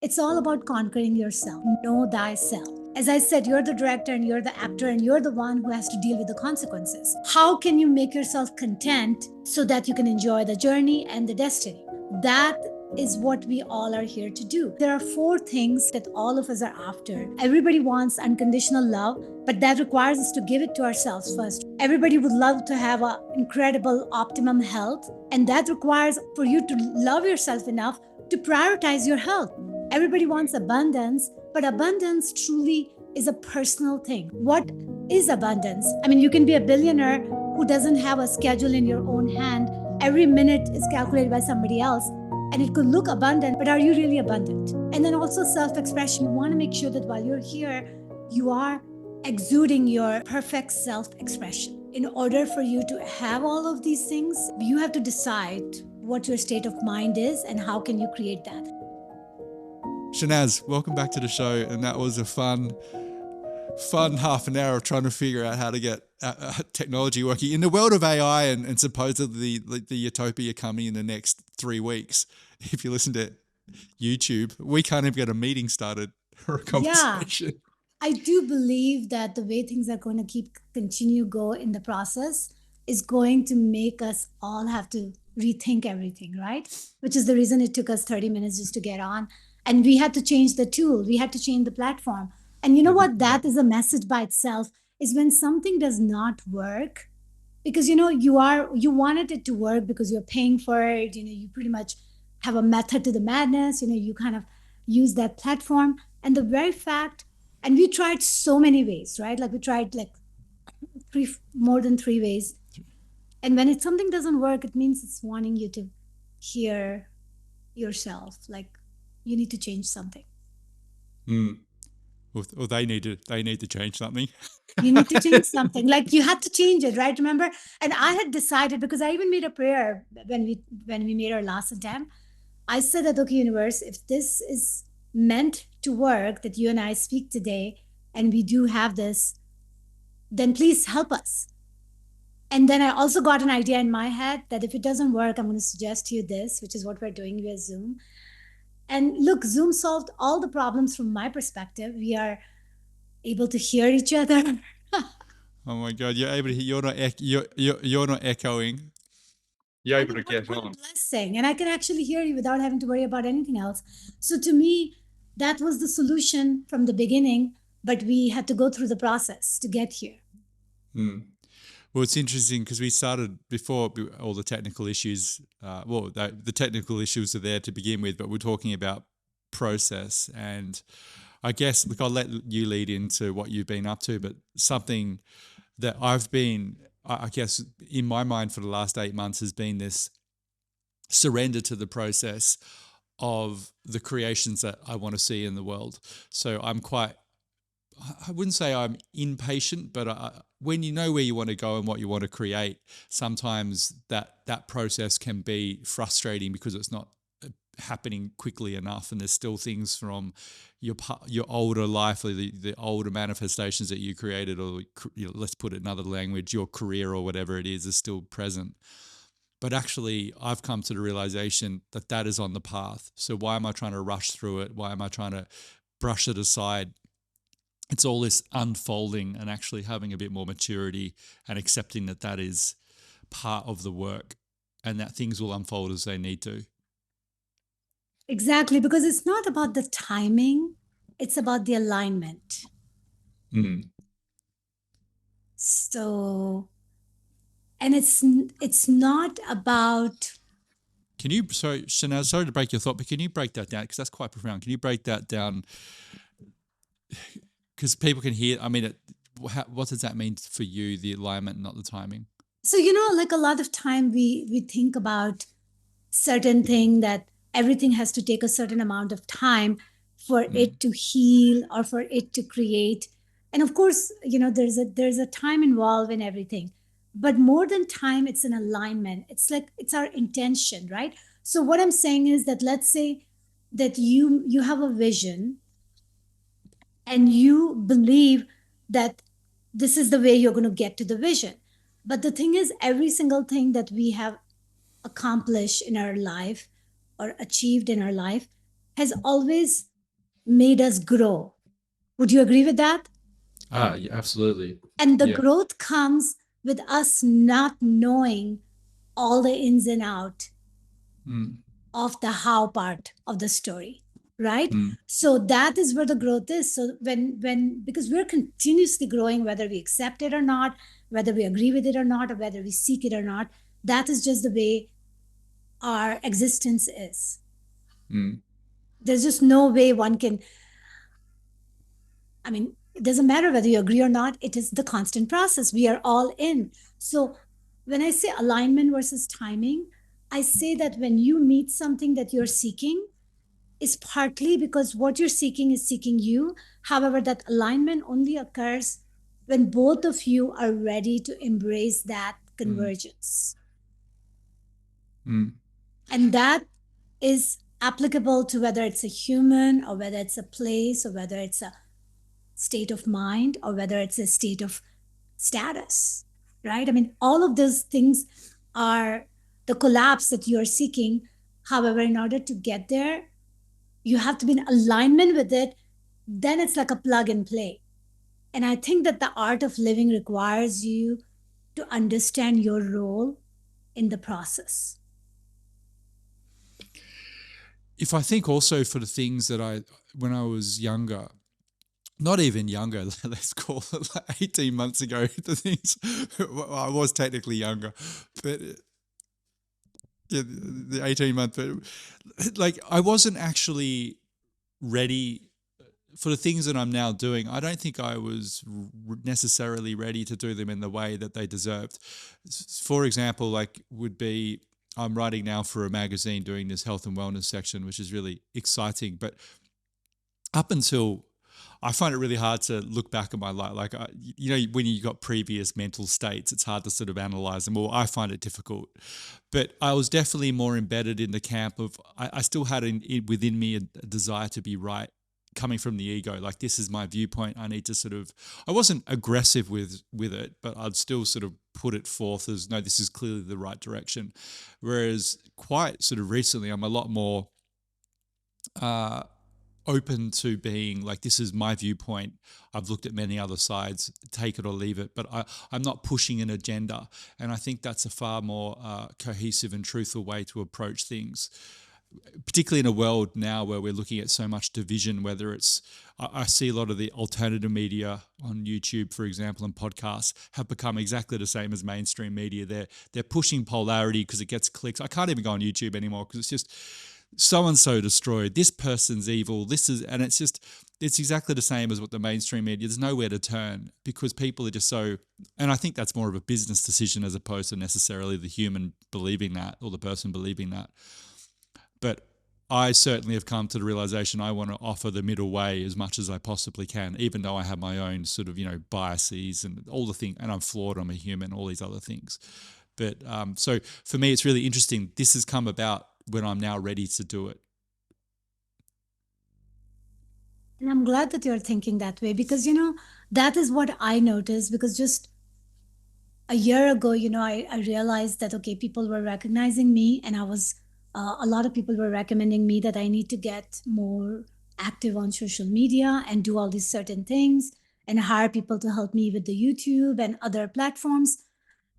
It's all about conquering yourself. Know thyself. As I said, you're the director and you're the actor and you're the one who has to deal with the consequences. How can you make yourself content so that you can enjoy the journey and the destiny? That is what we all are here to do. There are four things that all of us are after. Everybody wants unconditional love, but that requires us to give it to ourselves first. Everybody would love to have an incredible optimum health, and that requires for you to love yourself enough to prioritize your health. Everybody wants abundance, but abundance truly is a personal thing. What is abundance? I mean, you can be a billionaire who doesn't have a schedule in your own hand. Every minute is calculated by somebody else, and it could look abundant, but are you really abundant? And then also self expression. You want to make sure that while you're here, you are exuding your perfect self expression. In order for you to have all of these things, you have to decide what your state of mind is and how can you create that. Shenaz, welcome back to the show. And that was a fun half an hour of trying to figure out how to get technology working in the world of AI and supposedly the utopia coming in the next 3 weeks. If you listen to YouTube, we can't even get a meeting started or a conversation. Yeah, I do believe that the way things are going to continue go in the process is going to make us all have to rethink everything, right? Which is the reason it took us 30 minutes just to get on. And we had to change the tool, we had to change the platform. And you know what? That is a message by itself, is when something does not work, because you wanted it to work because you're paying for it, you pretty much have a method to the madness, you kind of use that platform. And the very fact, and we tried so many ways, right? Like we tried like more than 3 ways. And when something doesn't work, it means it's wanting you to hear yourself, like you need to change something. Or they need to change something. You need to change something. Like you had to change it, right? Remember? And I had decided, because I even made a prayer when we made our last attempt. I said that, okay, universe, if this is meant to work, that you and I speak today, and we do have this, then please help us. And then I also got an idea in my head that if it doesn't work, I'm going to suggest to you this, which is what we're doing via Zoom. And look, Zoom solved all the problems from my perspective. We are able to hear each other. Oh my God, you're able to hear, you're not echoing. You're able to get on. Blessing. And I can actually hear you without having to worry about anything else. So to me, that was the solution from the beginning, but we had to go through the process to get here. Well, it's interesting because we started before all the technical issues. The technical issues are there to begin with, but we're talking about process. And I guess, look, I'll let you lead into what you've been up to, but something that I've been, I guess, in my mind for the last 8 months has been this surrender to the process of the creations that I want to see in the world. So I'm quite, I wouldn't say I'm impatient, but when you know where you want to go and what you want to create, sometimes that process can be frustrating because it's not happening quickly enough, and there's still things from your older life or the older manifestations that you created, or let's put it in another language, your career or whatever it is still present. But actually, I've come to the realization that is on the path. So why am I trying to rush through it? Why am I trying to brush it aside? It's all this unfolding and actually having a bit more maturity and accepting that is part of the work, and that things will unfold as they need to. Exactly, because it's not about the timing, it's about the alignment. So, and it's not about... Shehnaz, sorry to break your thought, but can you break that down? Because that's quite profound. Can you break that down? Because people can hear, what does that mean for you, the alignment, not the timing? So, like a lot of time we think about certain thing, that everything has to take a certain amount of time for it to heal or for it to create. And of course, there's a time involved in everything. But more than time, it's an alignment. It's like, it's our intention, right? So what I'm saying is that, let's say that you have a vision and you believe that this is the way you're going to get to the vision. But the thing is, every single thing that we have accomplished in our life or achieved in our life has always made us grow. Would you agree with that? Yeah, absolutely. And the Yeah. growth comes with us not knowing all the ins and out Mm, of the how part of the story, right? mm, So that is where the growth is. So when because we're continuously growing, whether we accept it or not, whether we agree with it or not, or whether we seek it or not, that is just the way our existence is. mm. There's just no way one can, I mean, it doesn't matter whether you agree or not, it is the constant process. We are all in. So when I say alignment versus timing, I say that when you meet something that you're seeking, is partly because what you're seeking is seeking you. However, that alignment only occurs when both of you are ready to embrace that Mm, convergence. mm, And that is applicable to whether it's a human or whether it's a place or whether it's a state of mind or whether it's a state of status, right? I mean, all of those things are the collapse that you're seeking. However, in order to get there, you have to be in alignment with it. Then it's like a plug and play. And I think that the art of living requires you to understand your role in the process. If I think also for the things that when I was younger, not even younger, let's call it like 18 months ago, the things, well, I was technically younger, but yeah, the 18 month, but like I wasn't actually ready for the things that I'm now doing. I don't think I was necessarily ready to do them in the way that they deserved. For example, like would be I'm writing now for a magazine doing this health and wellness section, which is really exciting. But up until I find it really hard to look back at my life. Like, when you got previous mental states, it's hard to sort of analyze them. Well, I find it difficult. But I was definitely more embedded in the camp of, I still had within me a desire to be right, coming from the ego. Like, this is my viewpoint. I need to sort of, I wasn't aggressive with it, but I'd still sort of put it forth as, no, this is clearly the right direction. Whereas quite sort of recently, I'm a lot more, uh, open to being like, this is my viewpoint. I've looked at many other sides, take it or leave it, but I'm not pushing an agenda. And I think that's a far more cohesive and truthful way to approach things, particularly in a world now where we're looking at so much division, whether it's, I see a lot of the alternative media on YouTube, for example, and podcasts have become exactly the same as mainstream media. They're pushing polarity because it gets clicks. I can't even go on YouTube anymore because it's just so and so destroyed. This person's evil. And it's exactly the same as what the mainstream media. There's nowhere to turn because people are just so. And I think that's more of a business decision as opposed to necessarily the human believing that or the person believing that. But I certainly have come to the realization I want to offer the middle way as much as I possibly can, even though I have my own sort of, biases and all the things, and I'm flawed, I'm a human, all these other things. But so for me, it's really interesting. This has come about when I'm now ready to do it. And I'm glad that you're thinking that way because, that is what I noticed. Because just a year ago, I realized that, okay, people were recognizing me, and a lot of people were recommending me that I need to get more active on social media and do all these certain things and hire people to help me with the YouTube and other platforms.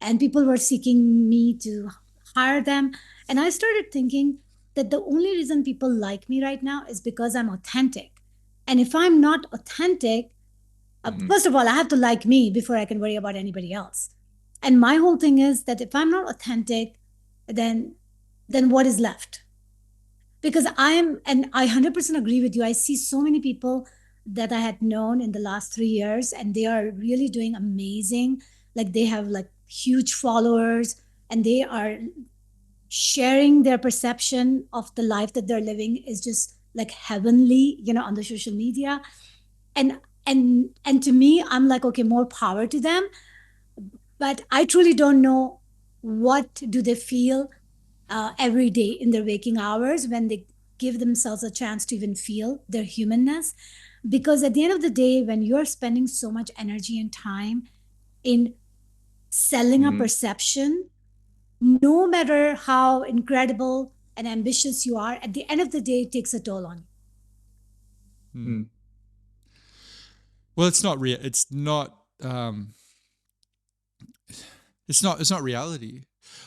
And people were seeking me to hire them. And I started thinking that the only reason people like me right now is because I'm authentic. And if I'm not authentic, mm, first of all, I have to like me before I can worry about anybody else. And my whole thing is that if I'm not authentic, then what is left? Because and I 100% agree with you. I see so many people that I had known in the last 3 years, and they are really doing amazing. Like they have like huge followers, and they are sharing their perception of the life that they're living is just like heavenly, on the social media. And to me, I'm like, okay, more power to them. But I truly don't know what do they feel every day in their waking hours when they give themselves a chance to even feel their humanness. Because at the end of the day, when you're spending so much energy and time in selling a mm. perception, no matter how incredible and ambitious you are, at the end of the day, it takes a toll on you. Mm. Well, it's not real. It's not. It's not. It's not reality.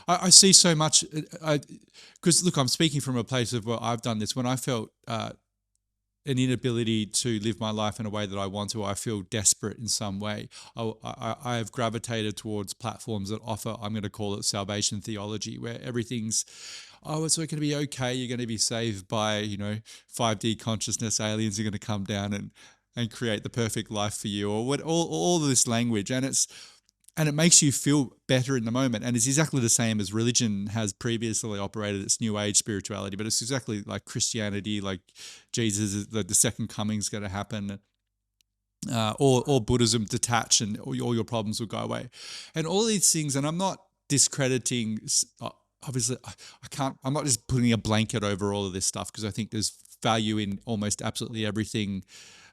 I see so much. Because look, I'm speaking from a place of where I've done this. When I felt an inability to live my life in a way that I want to, I feel desperate in some way. I have gravitated towards platforms that offer, I'm going to call it salvation theology, where everything's, oh, it's going to be okay. You're going to be saved by, 5D consciousness. Aliens are going to come down and create the perfect life for you, or what, all of this language. And it makes you feel better in the moment. And it's exactly the same as religion has previously operated. It's New Age spirituality, but it's exactly like Christianity, like Jesus, the second coming is going to happen, or Buddhism, detach and all your problems will go away. And all these things, and I'm not discrediting, obviously, I'm not just putting a blanket over all of this stuff, because I think there's value in almost absolutely everything,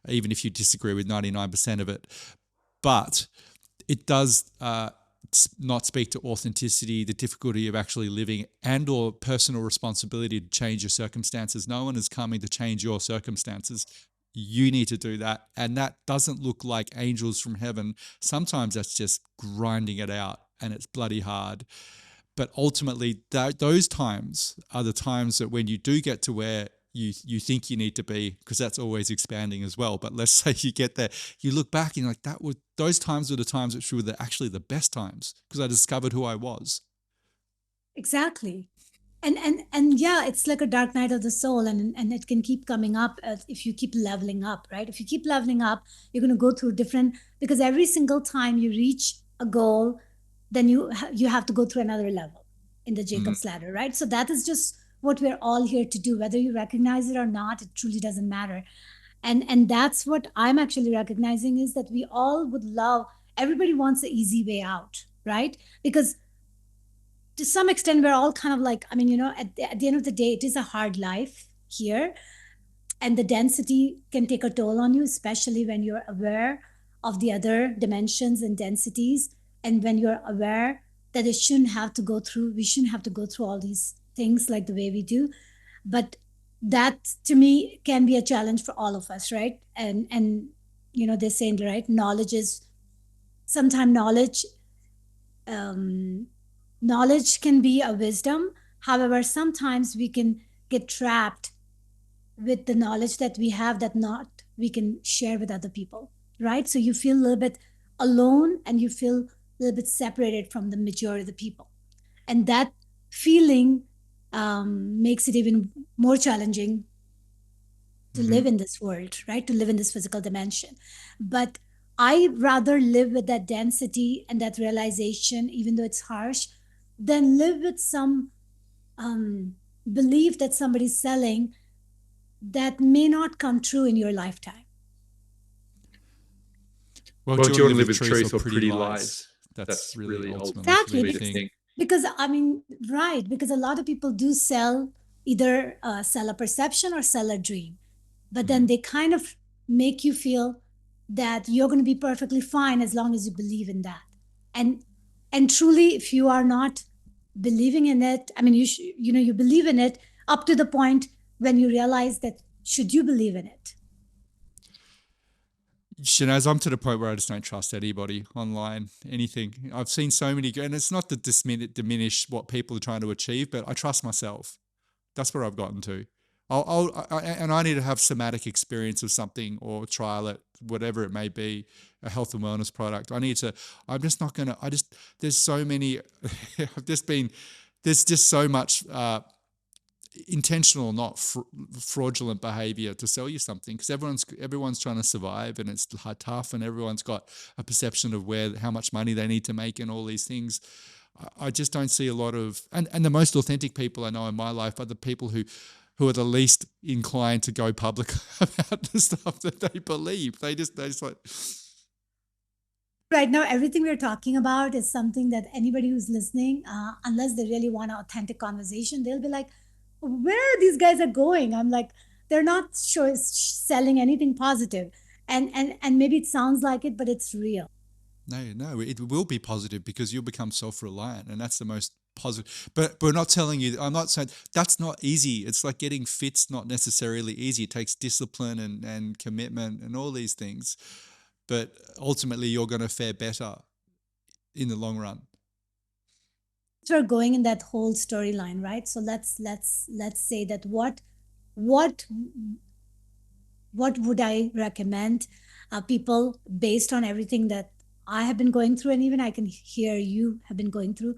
even if you disagree with 99% of it. But it does not speak to authenticity, the difficulty of actually living, and or personal responsibility to change your circumstances. No one is coming to change your circumstances. You need to do that. And that doesn't look like angels from heaven. Sometimes that's just grinding it out, and it's bloody hard. But ultimately, those times are the times that when you do get to where you think you need to be, because that's always expanding as well. But let's say you get there, you look back and you're like, those times were the times which were actually the best times, because I discovered who I was. Exactly. And yeah, it's like a dark night of the soul, and it can keep coming up if you keep leveling up, right? If you keep leveling up, you're going to go through different, because every single time you reach a goal, then you have to go through another level in the Jacob's ladder, right? So that is just what we're all here to do, whether you recognize it or not. It truly doesn't matter. And that's what I'm actually recognizing, is that we all would love, everybody wants the easy way out, right? Because to some extent we're all kind of like, I mean, at the end of the day, it is a hard life here, and the density can take a toll on you, especially when you're aware of the other dimensions and densities, and when you're aware that we shouldn't have to go through all these things like the way we do. But that, to me, can be a challenge for all of us, right? And they're saying, right, knowledge is, sometimes um, knowledge can be a wisdom. However, sometimes we can get trapped with the knowledge that we have, that not we can share with other people, right? So you feel a little bit alone, and you feel a little bit separated from the majority of the people, and that feeling makes it even more challenging to live in this world, right? To live in this physical dimension. But I rather live with that density and that realization, even though it's harsh, than live with some belief that somebody's selling that may not come true in your lifetime. Well, Well, do you do want you to want live to with live with truth or truth or pretty pretty lies? lies? That's really really ultimately for Exactly. me to think. Because I mean, right, because a lot of people do sell, either sell a perception or sell a dream, but then they kind of make you feel that you're going to be perfectly fine as long as you believe in that. And truly, if you are not believing in it, I mean, you believe in it up to the point when you realize that should you believe in it. Shenaz, I'm to the point where I just don't trust anybody online, anything. I've seen so many, and it's not to diminish what people are trying to achieve, but I trust myself. That's where I've gotten to. And I need to have somatic experience of something, or trial it, whatever it may be, a health and wellness product. I'm just not going to, there's so many, there's just so much intentional, not fraudulent behavior to sell you something, because everyone's trying to survive, and it's tough, and everyone's got a perception of how much money they need to make and all these things. I just don't see a lot of, and the most authentic people I know in my life are the people who are the least inclined to go public about the stuff that they believe. They just like, Right now, everything we're talking about is something that anybody who's listening, unless they really want an authentic conversation, they'll be like, where these guys are going? I'm like, they're not selling anything positive. And maybe it sounds like it, but it's real. no, it will be positive, because you'll become self-reliant, and that's the most positive. But we're not telling you, I'm not saying that's not easy. It's like getting fit's not necessarily easy. It takes discipline and commitment and all these things. But ultimately, you're going to fare better in the long run. We're going in that whole storyline, right? So let's say that what what would I recommend people based on everything that I have been going through, and even I can hear you have been going through,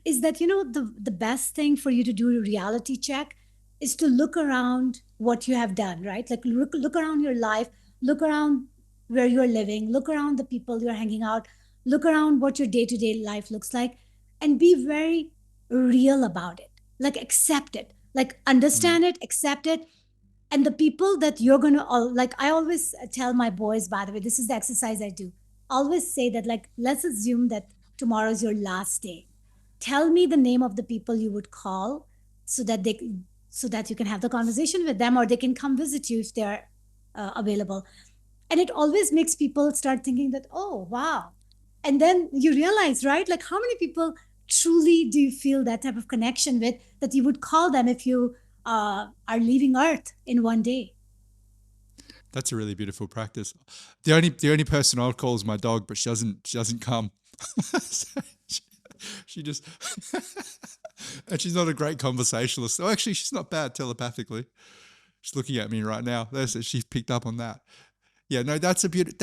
is that the best thing for you to do a reality check is to look around what you have done, right? Like look around your life, look around where you're living, look around the people you're hanging out, look around what your day-to-day life looks like, and be very real about it. Like accept it, like Mm. understand it, accept it. And the people that you're going to all, like I always tell my boys, by the way, this is the exercise I do, always say that, like, let's assume that tomorrow is your last day. Tell me the name of the people you would call, so that so that you can have the conversation with them, or they can come visit you if they're available. And it always makes people start thinking that, oh wow. And then you realize, right, like how many people truly do you feel that type of connection with, that you would call them if you are leaving earth in one day. That's a really beautiful practice. The only person I'll call is my dog, but she doesn't come. So she just and she's not a great conversationalist. Oh, actually, she's not bad telepathically. She's looking at me right now. She's picked up on that. Yeah, no, that's a beauty.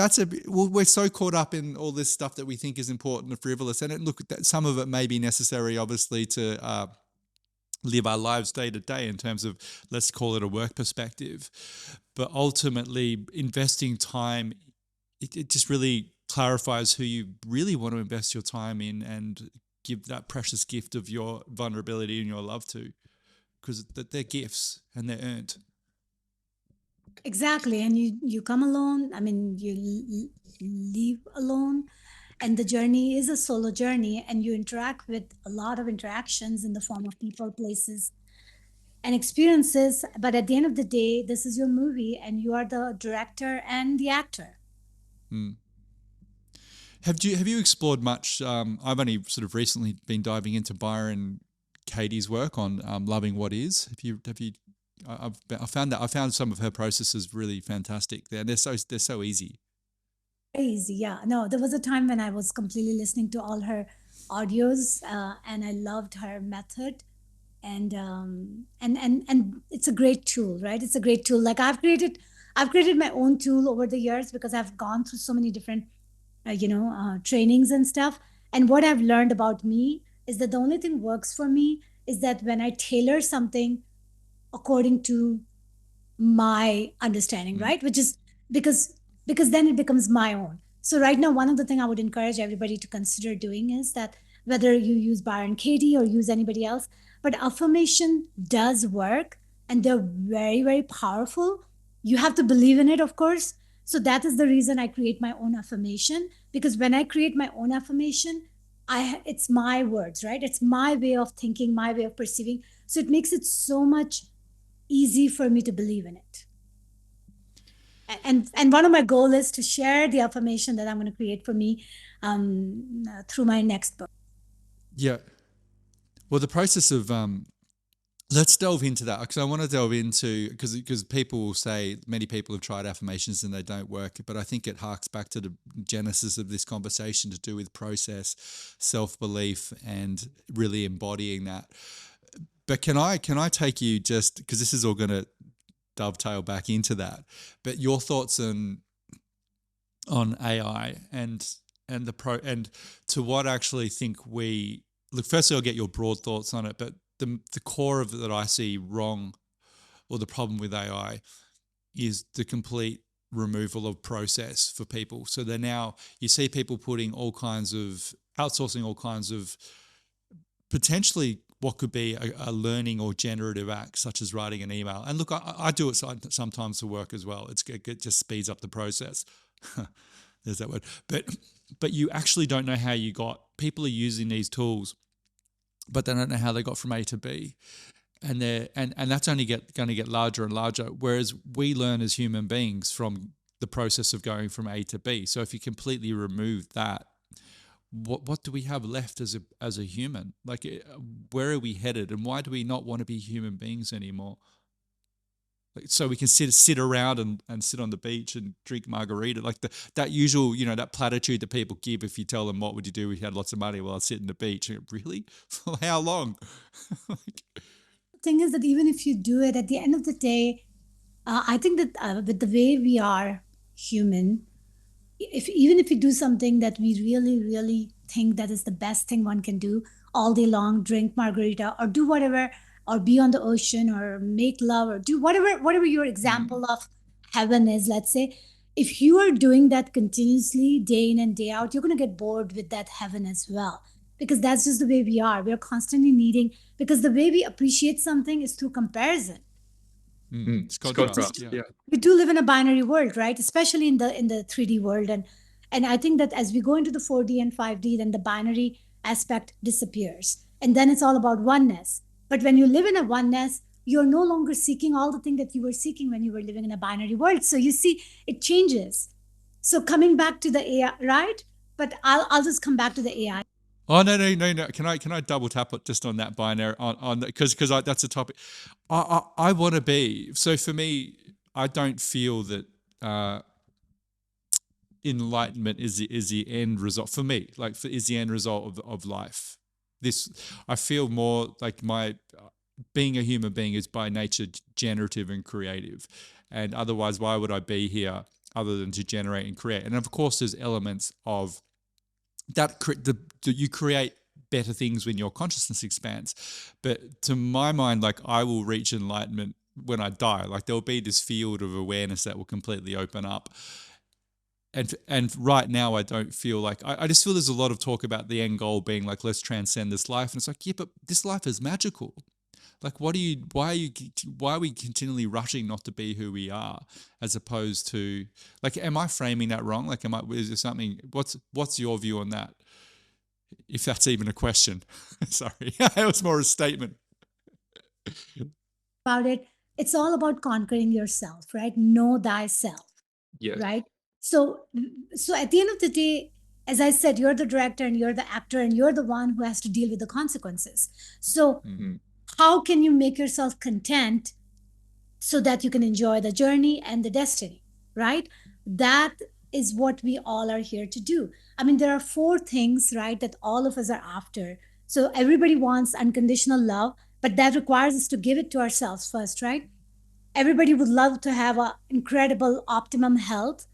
Well, we're so caught up in all this stuff that we think is important and frivolous, and look, some of it may be necessary, obviously, to live our lives day to day in terms of, let's call it, a work perspective. But ultimately, investing time, it just really clarifies who you really want to invest your time in and give that precious gift of your vulnerability and your love to, because they're gifts and they're earned. Exactly. And you come alone. I mean, you leave alone, and the journey is a solo journey, and you interact with a lot of interactions in the form of people, places, and experiences. But at the end of the day, this is your movie, and you are the director and the actor. Mm. Have you explored much? I've only sort of recently been diving into Byron Katie's work on loving what is. Have you? I found some of her processes really fantastic. They're so easy. Crazy. Yeah. No, there was a time when I was completely listening to all her audios, and I loved her method. And it's a great tool, right? It's a great tool. Like I've created my own tool over the years, because I've gone through so many different trainings and stuff. And what I've learned about me is that the only thing works for me is that when I tailor something according to my understanding, Mm. right? Which is because because then it becomes my own. So right now, one of the things I would encourage everybody to consider doing is that, whether you use Byron Katie or use anybody else, but affirmation does work, and they're very, very powerful. You have to believe in it, of course. So that is the reason I create my own affirmation, because when I create my own affirmation, it's my words, right? It's my way of thinking, my way of perceiving. So it makes it so much easy for me to believe in it. And one of my goals is to share the affirmation that I'm going to create for me, through my next book. Yeah. Well, the process of let's delve into that, because I want to delve into, because people will say many people have tried affirmations and they don't work, but I think it harks back to the genesis of this conversation, to do with process, self belief, and really embodying that. But can I take you, just because this is all going to dovetail back into that, but your thoughts on AI and the pro and to what I actually think we look. Firstly, I'll get your broad thoughts on it, but the core of it that I see wrong, or the problem with AI, is the complete removal of process for people. So they're now, you see people putting all kinds of outsourcing all kinds of potentially what could be a learning or generative act, such as writing an email. And look, I do it sometimes to work as well. It just speeds up the process. There's that word. But you actually don't know how you got. People are using these tools, but they don't know how they got from A to B. And that's only going to get larger and larger. Whereas we learn as human beings from the process of going from A to B. So if you completely remove that, what do we have left as a human? Like, where are we headed, and why do we not want to be human beings anymore? Like, so we can sit around and sit on the beach and drink margarita, like that usual, that platitude that people give if you tell them what would you do if you had lots of money. Well, I'd sit on the beach. Really? For how long? Like, Thing is that even if you do it, at the end of the day, I think that with the way we are human, if even if we do something that we really, really think that is the best thing one can do all day long, drink margarita or do whatever, or be on the ocean or make love or do whatever your example of heaven is, let's say, if you are doing that continuously day in and day out, you're going to get bored with that heaven as well, because that's just the way we are. We're constantly needing, because the way we appreciate something is through comparison. it's contrast. Yeah. We do live in a binary world, right? Especially in the 3D world, and I think that as we go into the 4D and 5D, then the binary aspect disappears, and then it's all about oneness. But when you live in a oneness, you're no longer seeking all the thing that you were seeking when you were living in a binary world. So you see, it changes. So coming back to the AI, right? But I'll just come back to the AI. Oh, no. Can I double tap it just on that binary on because that's a topic I want to be. So for me, I don't feel that enlightenment is the end result for me. Like, is the end result of life. I feel more like my being a human being is by nature generative and creative, and otherwise, why would I be here other than to generate and create? And of course, there's elements of that you create better things when your consciousness expands. But to my mind, like, I will reach enlightenment when I die. Like, there'll be this field of awareness that will completely open up. And right now, I don't feel like I just feel there's a lot of talk about the end goal being like, let's transcend this life, and it's like, yeah, but this life is magical. Like, why are we continually rushing not to be who we are, as opposed to, like, am I framing that wrong? Like, is there something, what's your view on that? If that's even a question. Sorry, it was more a statement. About it, it's all about conquering yourself, right? Know thyself. Yes. Right? So at the end of the day, as I said, you're the director and you're the actor and you're the one who has to deal with the consequences. So how can you make yourself content so that you can enjoy the journey and the destiny, right? That is what we all are here to do. I mean, there are 4 things, right, that all of us are after. So everybody wants unconditional love, but that requires us to give it to ourselves first, right? Everybody would love to have an incredible optimum health.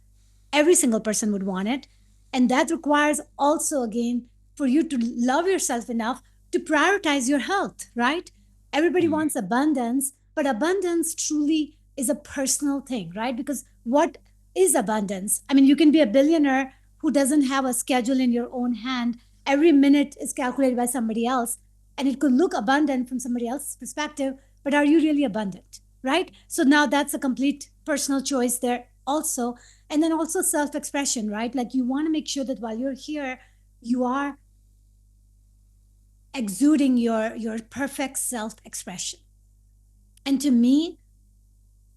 Every single person would want it. And that requires also, again, for you to love yourself enough to prioritize your health, right? Everybody wants abundance, but abundance truly is a personal thing, right? Because what is abundance? I mean, you can be a billionaire who doesn't have a schedule in your own hand. Every minute is calculated by somebody else, and it could look abundant from somebody else's perspective, but are you really abundant, right? So now that's a complete personal choice there also. And then also self-expression, right? Like, you want to make sure that while you're here, you are exuding your perfect self-expression. And to me,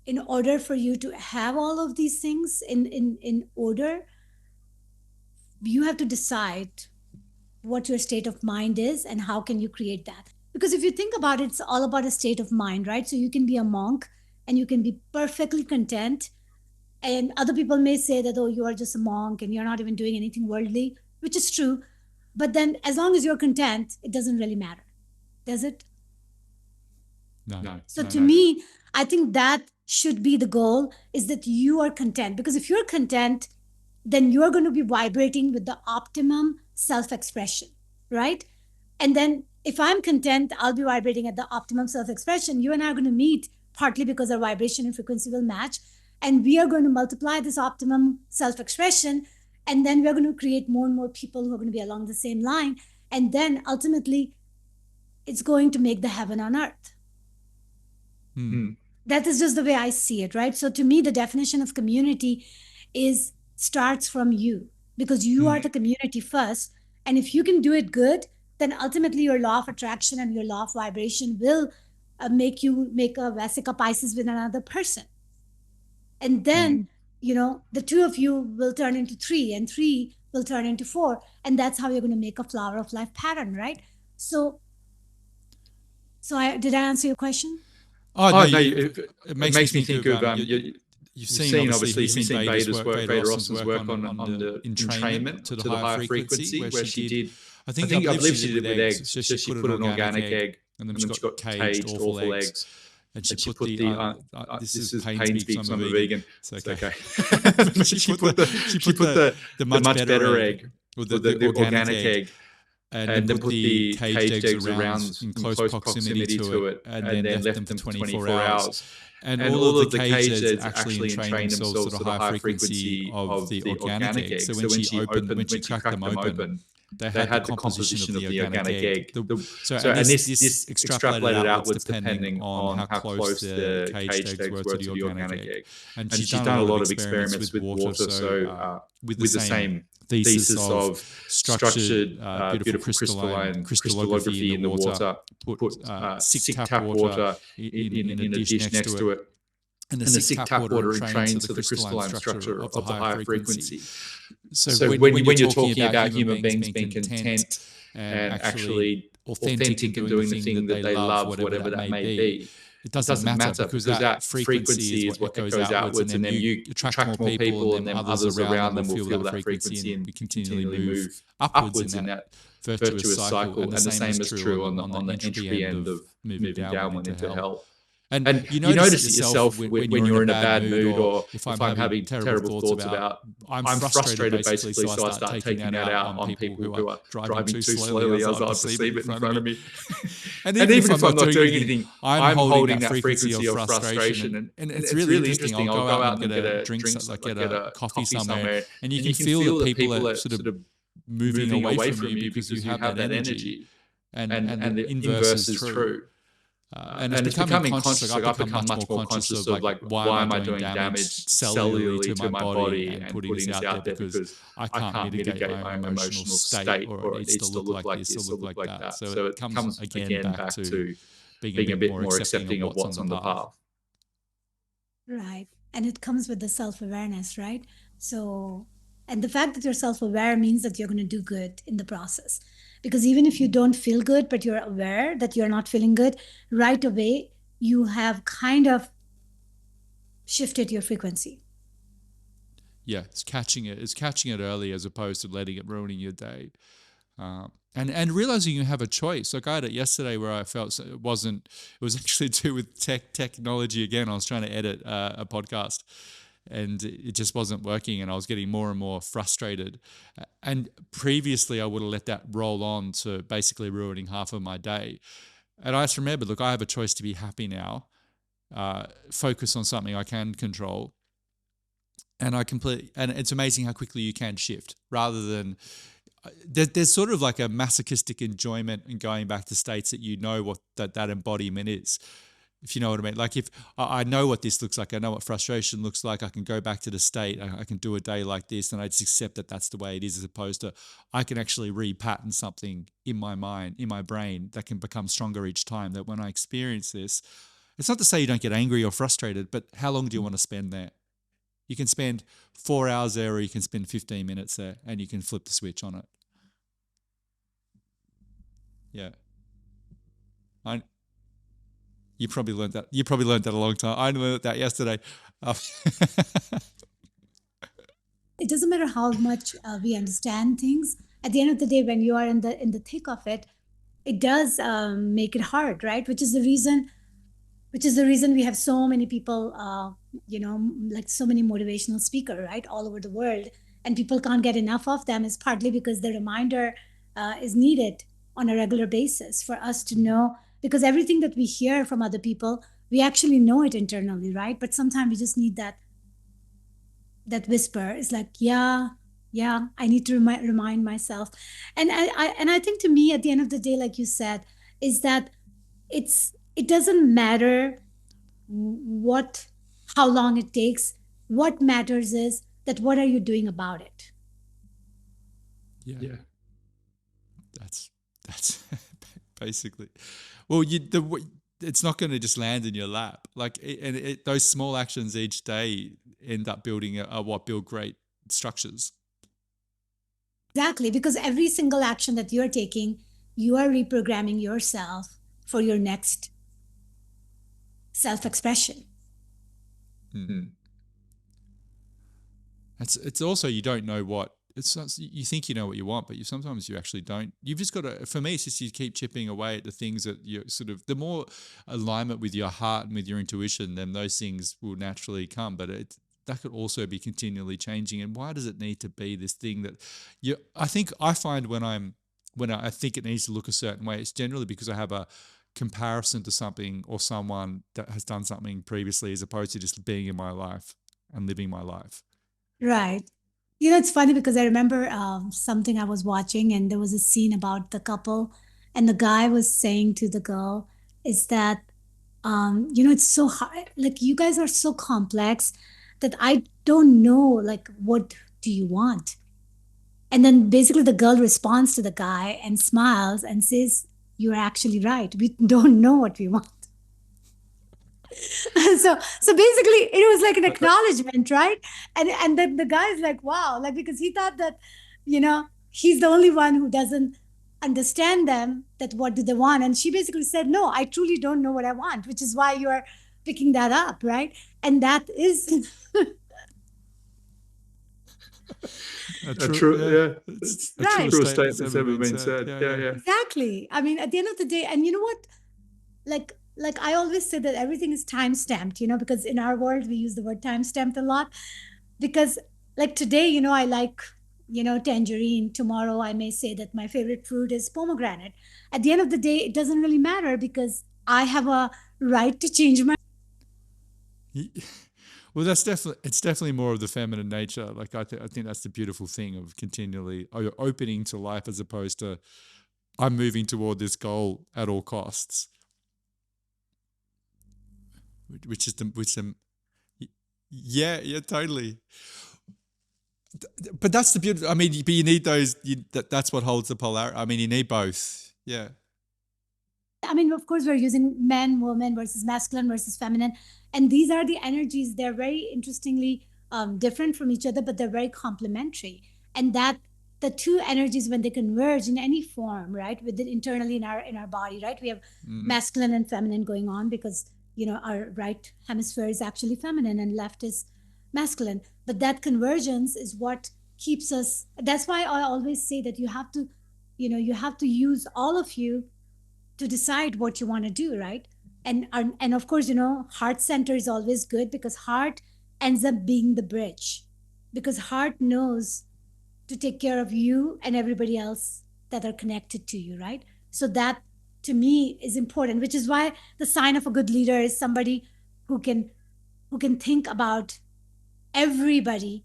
in order for you to have all of these things in order, you have to decide what your state of mind is and how can you create that. Because if you think about it, it's all about a state of mind, right? So you can be a monk and you can be perfectly content, and other people may say that, oh, you are just a monk and you're not even doing anything worldly, which is true. But then as long as you're content, it doesn't really matter, does it? No. So to me, I think that should be the goal, is that you are content. Because if you're content, then you're going to be vibrating with the optimum self-expression, right? And then if I'm content, I'll be vibrating at the optimum self-expression. You and I are going to meet partly because our vibration and frequency will match. And we are going to multiply this optimum self-expression. And then we're going to create more and more people who are going to be along the same line. And then ultimately, it's going to make the heaven on earth. That is just the way I see it, right? So to me, the definition of community starts from you, because you are the community first. And if you can do it good, then ultimately your law of attraction and your law of vibration will make you make a Vesica Pisces with another person. And then, the 2 of you will turn into 3, and 3 will turn into 4, and that's how you're going to make a flower of life pattern, right? So did I answer your question? Oh no, Oh no, it it makes me makes me think think of of you've you've seen seen obviously, have obviously you have you seen seen Vader Vader Austin's Austin's work work on on the the entrainment to entrainment the to the higher higher frequency, frequency where where she she did, did I think I believe believe she she did did it it with with eggs. eggs. So So she she put an put an organic organic egg, egg and then and she then she got got caged caged awful awful eggs, eggs and she and she put put the the this this is is pains me pains me because because I'm a I'm a vegan. vegan. It's It's okay. okay. But But she she put put the the much much better better egg, egg or or the the organic organic egg, egg and then and then put put the the caged caged eggs eggs around around in in close close proximity proximity to it, to it and and then then left them left for them for 24 24 hours. hours. And And all of all the of the caged caged eggs eggs actually actually entrain entrain themselves to themselves the to the high high frequency frequency of of the the organic organic egg. So egg. when So she opened, when when she she cracked them cracked them open, open, they they had the had the composition of composition the of the organic organic egg. egg. And This this extrapolated extrapolated outwards outwards depending depending on on how how close close the the caged caged eggs eggs were to were the to the organic organic egg. egg. And And she'd she's done a done a lot of lot of experiments with experiments with water, water, so with the with the same same thesis thesis of of structured, structured, beautiful beautiful crystalline crystalline crystallography in crystallography the in the water. water. Put Put sick sick tap tap water water in a in a dish dish next to next it, to it, and the and the sick sick tap tap water water entrains to entrains the to the crystalline crystalline structure structure of the of the higher higher frequency. frequency. So So when you're when you're talking talking about about human human beings beings being being content content and and actually actually authentic and authentic and doing the doing the thing that thing they that they love, love, whatever whatever that that may may be, be, it it doesn't doesn't matter matter because because that that frequency is frequency is what what echoes echoes outwards, and outwards, then and then you you attract more attract more people, and people, then and then others others around them around will them will feel feel that that frequency, frequency and we and continually continually move move upwards in upwards in that that virtuous virtuous cycle. And cycle. the And the same is same is true true on the on the entropy entropy end end of of moving moving downward downward into into hell. hell. And And you you notice it notice it yourself yourself when when you're in a you're in a bad bad mood, mood, or or if I'm if I'm having having terrible terrible thoughts thoughts about, about, I'm I'm frustrated frustrated basically, so basically, I so I start start taking taking that that out out on on people people who are who are driving driving too too slowly slowly as I as I perceive it perceive in it in front of front me. of me. And And even if even I'm if I'm not not doing doing anything, anything, I'm I'm holding holding that that frequency of frequency of frustration. frustration. And And it's it's really really interesting. interesting. I'll I'll go go out and out get and get a a drink, drink, like like get get a a coffee coffee somewhere, somewhere, and you and can you can feel that feel that people people are are sort of sort of moving moving away away from from you you because you because you have that have that energy. energy. And the And the inverse inverse is is true. true. And it's And it's becoming becoming conscious. Like conscious. I've Like I've become become much more much more conscious conscious of, of like, like, why am why I am I doing doing damage damage cellularly to cellularly my to my body body and and putting this putting this out there out there because because I I can't can't mitigate mitigate my my emotional emotional state, state, or it or it needs to needs to look look like like this or this or look look like like that. that. So So it it comes comes again again back back to to being a being a bit bit more more accepting of accepting of what's on what's the on the path. path. Right. And it comes with the self awareness, right? So, and the fact that you're self aware means that you're going to do good in the process. Because even if you don't feel good, but you're aware that you're not feeling good, right away, you have kind of shifted your frequency. Yeah, it's catching it. It's catching it early as opposed to letting it ruining your day. And realizing you have a choice. Like I had it yesterday where I felt it wasn't. It was actually to do with technology again. I was trying to edit a podcast, and it just wasn't working, and I was getting more and more frustrated. And previously, I would have let that roll on to basically ruining half of my day. And I just remembered, look, I have a choice to be happy now. Focus on something I can control, and and it's amazing how quickly you can shift rather than there's sort of like a masochistic enjoyment in going back to states that you know what that embodiment is, if you know what I mean. Like if I know what this looks like, I know what frustration looks like, I can go back to the state, I can do a day like this, and I just accept that that's the way it is, as opposed to I can actually repattern something in my mind, in my brain, that can become stronger each time, that when I experience this, it's not to say you don't get angry or frustrated, but how long do you want to spend there? You can spend 4 hours there, or you can spend 15 minutes there, and you can flip the switch on it. Yeah. You probably learned that. You probably learned that a long time. I learned that yesterday. It doesn't matter how much we understand things. At the end of the day, when you are in the thick of it, it does make it hard, right? Which is the reason we have so many people, like so many motivational speaker, right, all over the world, and people can't get enough of them. Is partly because the reminder is needed on a regular basis for us to know, because everything that we hear from other people, we actually know it internally, right? But sometimes we just need that whisper. It's like, yeah, I need to remind myself. And I think, to me, at the end of the day, like you said, is that it doesn't matter what how long it takes. What matters is that what are you doing about it. Yeah, Yeah. that's basically. Well, it's not going to just land in your lap. Like, those small actions each day end up building what build great structures. Exactly, because every single action that you're taking, you are reprogramming yourself for your next self expression. Mm. Mm. It's also you don't know what you think you know what you want, but sometimes you actually don't. You've just got to. For me, it's just you keep chipping away at the things that you sort of. The more alignment with your heart and with your intuition, then those things will naturally come. But that could also be continually changing. And why does it need to be this thing that you? I think I find when I think it needs to look a certain way, it's generally because I have a comparison to something or someone that has done something previously, as opposed to just being in my life and living my life. Right. You know, it's funny because I remember something I was watching, and there was a scene about the couple, and the guy was saying to the girl, is that, it's so hard. Like, you guys are so complex that I don't know, like, what do you want? And then basically the girl responds to the guy and smiles and says, "You're actually right. We don't know what we want." So basically it was like an acknowledgement, right? And then the guy's like, wow, like, because he thought that, he's the only one who doesn't understand them, that what do they want. And she basically said, no, I truly don't know what I want, which is why you are picking that up, right? And that is A A true, true, yeah, yeah, it's it's a the true right. truest statement's statements ever ever been been said. said. Yeah, Yeah, yeah. yeah. Exactly. I mean, at the end of the day, and you know what, like I always say that everything is time stamped, because in our world we use the word time stamped a lot. Because, like, today, I like, tangerine. Tomorrow I may say that my favorite fruit is pomegranate. At the end of the day, it doesn't really matter, because I have a right to change my. Well, it's definitely more of the feminine nature. Like I think that's the beautiful thing of continually opening to life, as opposed to I'm moving toward this goal at all costs, which yeah, yeah, totally. But that's the beauty. I mean, but you need those. That's what holds the polarity. I mean, you need both. Yeah. I mean, of course, we're using men, women versus masculine versus feminine. And these are the energies. They're very interestingly different from each other, but they're very complementary. And that the two energies, when they converge in any form, right, within internally in our body, right, we have Mm. masculine and feminine going on, because our right hemisphere is actually feminine and left is masculine. But that convergence is what keeps us. That's why I always say that you have to use all of you to decide what you want to do, right? And of course, heart center is always good, because heart ends up being the bridge, because heart knows to take care of you and everybody else that are connected to you, right? So that, to me, is important, which is why the sign of a good leader is somebody who can think about everybody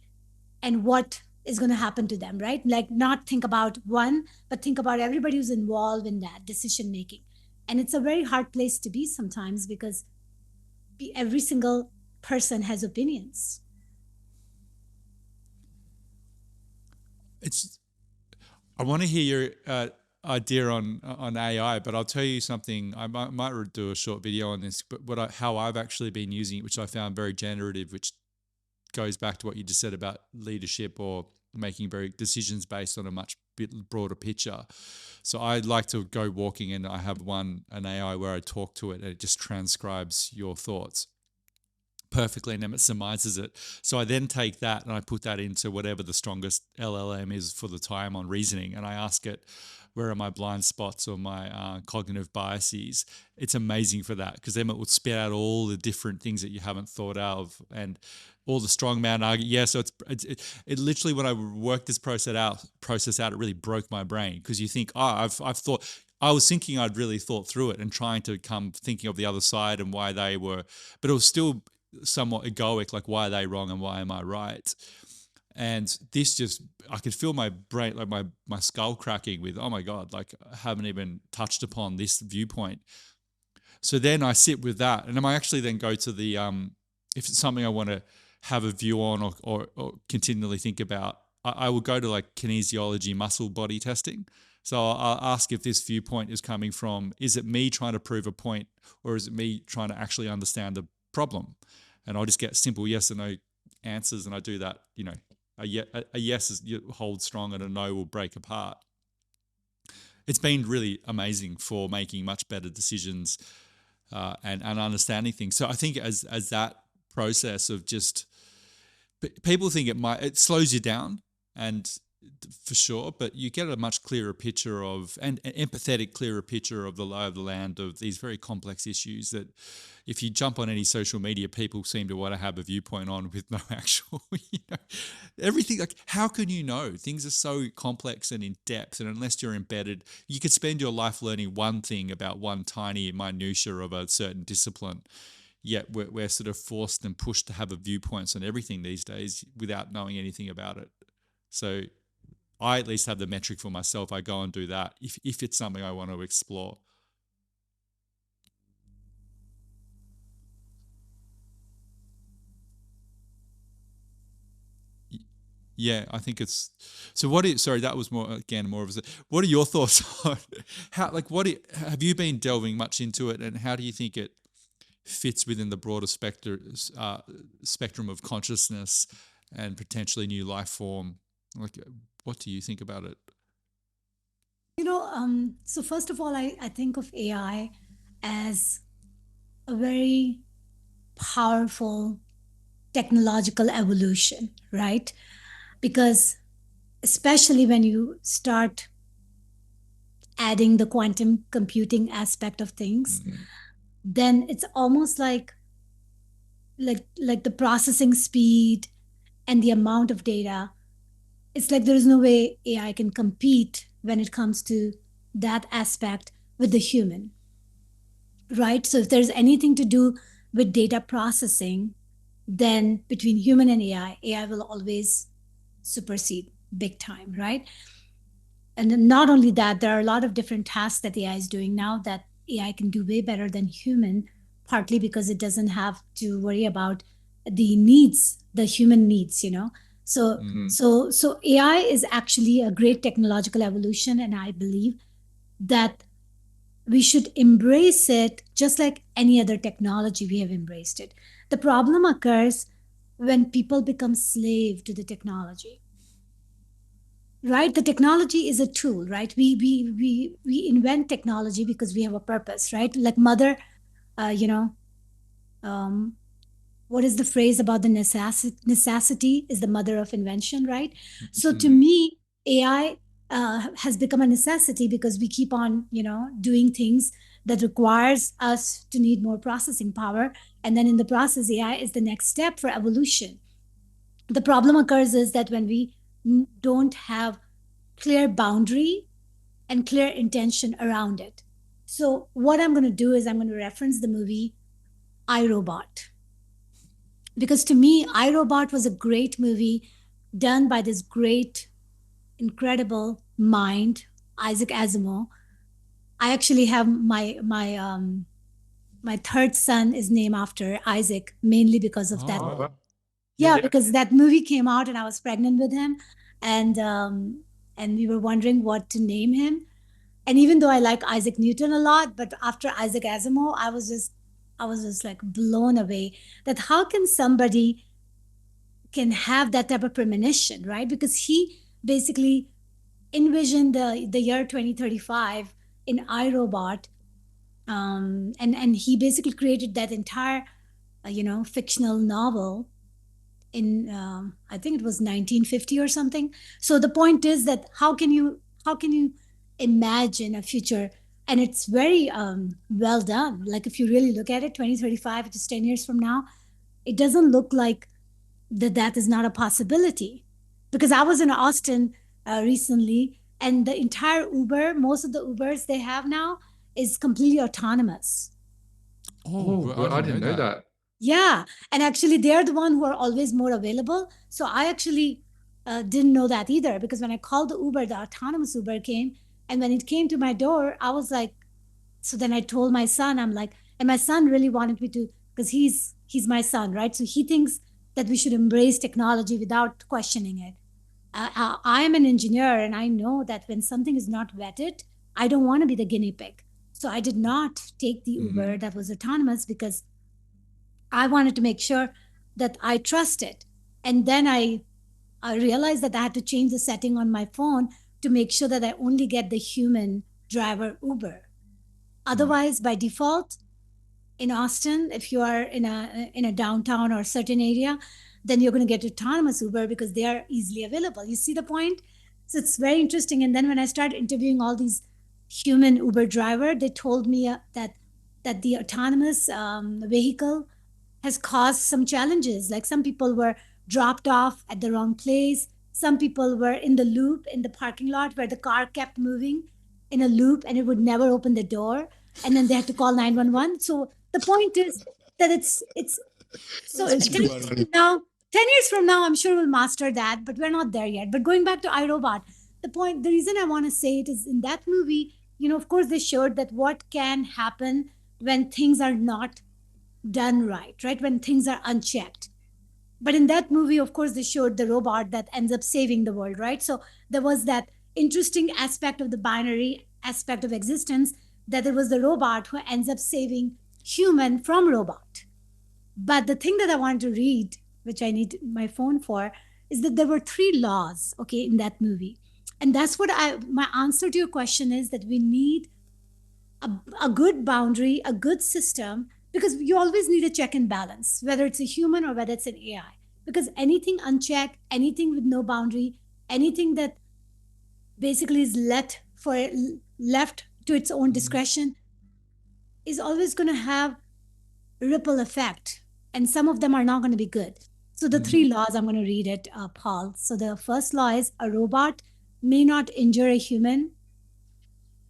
and what is going to happen to them, right? Like, not think about one, but think about everybody who's involved in that decision making. And it's a very hard place to be sometimes, because every single person has opinions. It's I want to hear your idea on AI, but I'll tell you something. I might do a short video on this, but how I've actually been using it, which I found very generative, which goes back to what you just said about leadership or making very decisions based on a much bit broader picture. So I like to go walking, and I have an AI where I talk to it, and it just transcribes your thoughts perfectly, and then it surmises it. So I then take that and I put that into whatever the strongest LLM is for the time on reasoning, and I ask it, where are my blind spots or my cognitive biases? It's amazing for that, because then it will spit out all the different things that you haven't thought of, and all the strongman argument. Yeah, so it literally, when I worked this process out, it really broke my brain, because you think, oh, I've thought. I was thinking I'd really thought through it and trying to come thinking of the other side and why they were, but it was still somewhat egoic, like, why are they wrong and why am I right? And this just, I could feel my brain, like my skull cracking with, oh my God, like, I haven't even touched upon this viewpoint. So then I sit with that, and I actually then go to the, if it's something I want to have a view on, or continually think about, I will go to like kinesiology, muscle body testing. So I'll ask if this viewpoint is coming from, is it me trying to prove a point, or is it me trying to actually understand the problem? And I'll just get simple yes or no answers, and I do that, a yes holds strong and a no will break apart. It's been really amazing for making much better decisions and understanding things. So I think as that process of just people think it slows you down, and for sure, but you get a much clearer picture of, and an empathetic, clearer picture of the lay of the land of these very complex issues that if you jump on any social media, people seem to want to have a viewpoint on with no actual, everything. Like, how can you know? Things are so complex and in depth, and unless you're embedded, you could spend your life learning one thing about one tiny minutia of a certain discipline. Yet we're sort of forced and pushed to have a viewpoints on everything these days without knowing anything about it. So I at least have the metric for myself. I go and do that if it's something I want to explore. Yeah, I think it's so. Sorry, that was more of a. What are your thoughts on how? Like, have you been delving much into it, and how do you think it fits within the broader spectrum of consciousness and potentially new life form? Like, what do you think about it? So first of all, I think of AI as a very powerful technological evolution, right? Because especially when you start adding the quantum computing aspect of things, then it's almost like the processing speed and the amount of data. It's like there is no way AI can compete when it comes to that aspect with the human, right? So if there's anything to do with data processing, then between human and AI will always supersede big time, right? And not only that, there are a lot of different tasks that AI is doing now that AI can do way better than human, partly because it doesn't have to worry about the needs, the human needs, So, so AI is actually a great technological evolution, and I believe that we should embrace it just like any other technology. We have embraced it. The problem occurs when people become slave to the technology. Right, the technology is a tool, right? We invent technology because we have a purpose, right? Like mother, you know, what is the phrase about the necessity is the mother of invention, right? So to me, AI has become a necessity because we keep on, doing things that requires us to need more processing power, and then in the process, AI is the next step for evolution. The problem occurs is that when we don't have clear boundary and clear intention around it. So what I'm going to do is I'm going to reference the movie iRobot. Because to me, iRobot was a great movie done by this great, incredible mind, Isaac Asimov. I actually have my third son is named after Isaac, mainly because of that. Wow. Yeah, because that movie came out and I was pregnant with him, and we were wondering what to name him. And even though I like Isaac Newton a lot, but after Isaac Asimov, I was just like blown away that how can somebody can have that type of premonition, right? Because he basically envisioned the year 2035 in iRobot, and he basically created that entire fictional novel in I think it was 1950 or something. So the point is that how can you imagine a future, and it's very well done. Like if you really look at it, 2035, which is 10 years from now, it doesn't look like that is not a possibility. Because I was in Austin recently, and the entire Uber, most of the Ubers they have now is completely autonomous. Well, I didn't know that. Yeah, and actually they're the one who are always more available. So I actually didn't know that either, because when I called the Uber, the autonomous Uber came, and when it came to my door, I was like, so then I told my son, I'm like, and my son really wanted me to, because he's my son, right? So he thinks that we should embrace technology without questioning it. I am an engineer, and I know that when something is not vetted, I don't want to be the guinea pig. So I did not take the Uber that was autonomous because I wanted to make sure that I trust it. And then I I realized that I had to change the setting on my phone to make sure that I only get the human driver Uber. Otherwise, by default, in Austin, if you are in a downtown or a certain area, then you're going to get autonomous Uber because they are easily available. You see the point? So it's very interesting. And then when I started interviewing all these human Uber driver, they told me that the autonomous vehicle has caused some challenges. Like some people were dropped off at the wrong place. Some people were in the loop in the parking lot where the car kept moving in a loop and it would never open the door. And then they had to call 911. So the point is that it's so That's 10 years funny. from now, 10 years from now, I'm sure we'll master that, but we're not there yet. But going back to iRobot, the reason I want to say it is in that movie, of course, they showed that what can happen when things are not done right? When things are unchecked. But in that movie, of course, they showed the robot that ends up saving the world, right? So there was that interesting aspect of the binary aspect of existence, that there was the robot who ends up saving human from robot. But the thing that I wanted to read, which I need my phone for, is that there were three laws, okay, in that movie. And that's what my answer to your question is, that we need a good boundary, a good system, because you always need a check and balance, whether it's a human or whether it's an AI. Because anything unchecked, anything with no boundary, anything that basically is left to its own discretion is always going to have ripple effect, and some of them are not going to be good. So the three laws, I'm going to read it, Paul. So the first law is a robot may not injure a human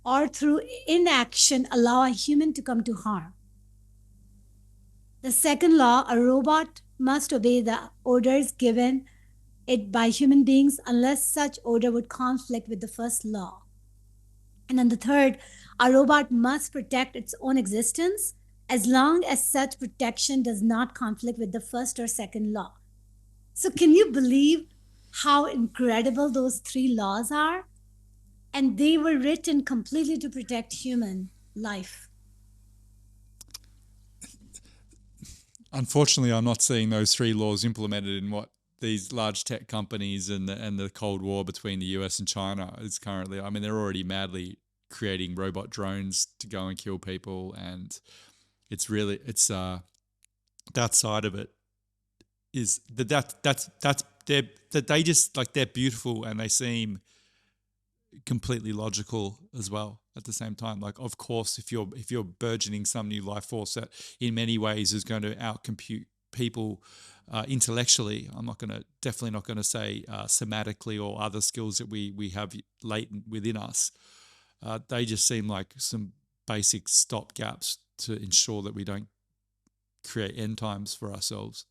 or through inaction allow a human to come to harm. The second law, a robot must obey the orders given it by human beings unless such order would conflict with the first law. And then the third, a robot must protect its own existence as long as such protection does not conflict with the first or second law. So can you believe how incredible those three laws are? And they were written completely to protect human life. Unfortunately, I'm not seeing those three laws implemented in what these large tech companies and the Cold War between the US and China is currently. I mean, they're already madly creating robot drones to go and kill people, and it's that side of it is they just, like, they're beautiful and they seem completely logical as well at the same time. Like, of course, if you're burgeoning some new life force that in many ways is going to outcompute people intellectually, definitely not going to say somatically or other skills that we have latent within us. They just seem like some basic stop gaps to ensure that we don't create end times for ourselves.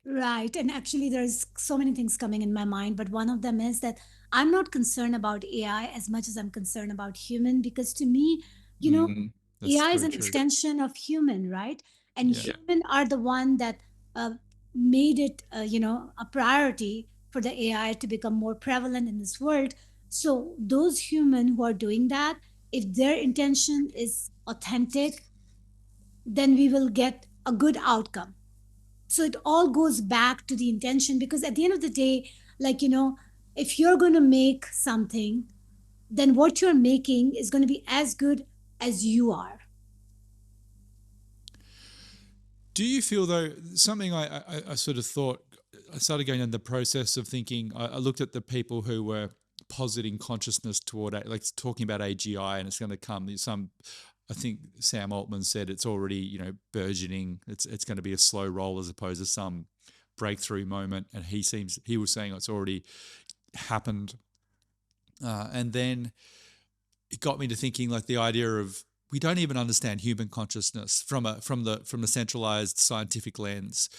Right. And actually, there's so many things coming in my mind, but one of them is that I'm not concerned about AI as much as I'm concerned about human, because to me, That's AI is very an true. extension of human, right? And Yeah. human are the one that made it, a priority for the AI to become more prevalent in this world. So those human who are doing that, if their intention is authentic, then we will get a good outcome. So it all goes back to the intention, because at the end of the day, like, if you're going to make something, then what you're making is going to be as good as you are. Do you feel, though, something I sort of thought, I started going in the process of thinking, I looked at the people who were positing consciousness toward, like, talking about AGI and it's going to come, I think Sam Altman said it's already, burgeoning. It's going to be a slow roll as opposed to some breakthrough moment. And he was saying it's already happened. And then it got me to thinking, like, the idea of, we don't even understand human consciousness from the centralized scientific lens.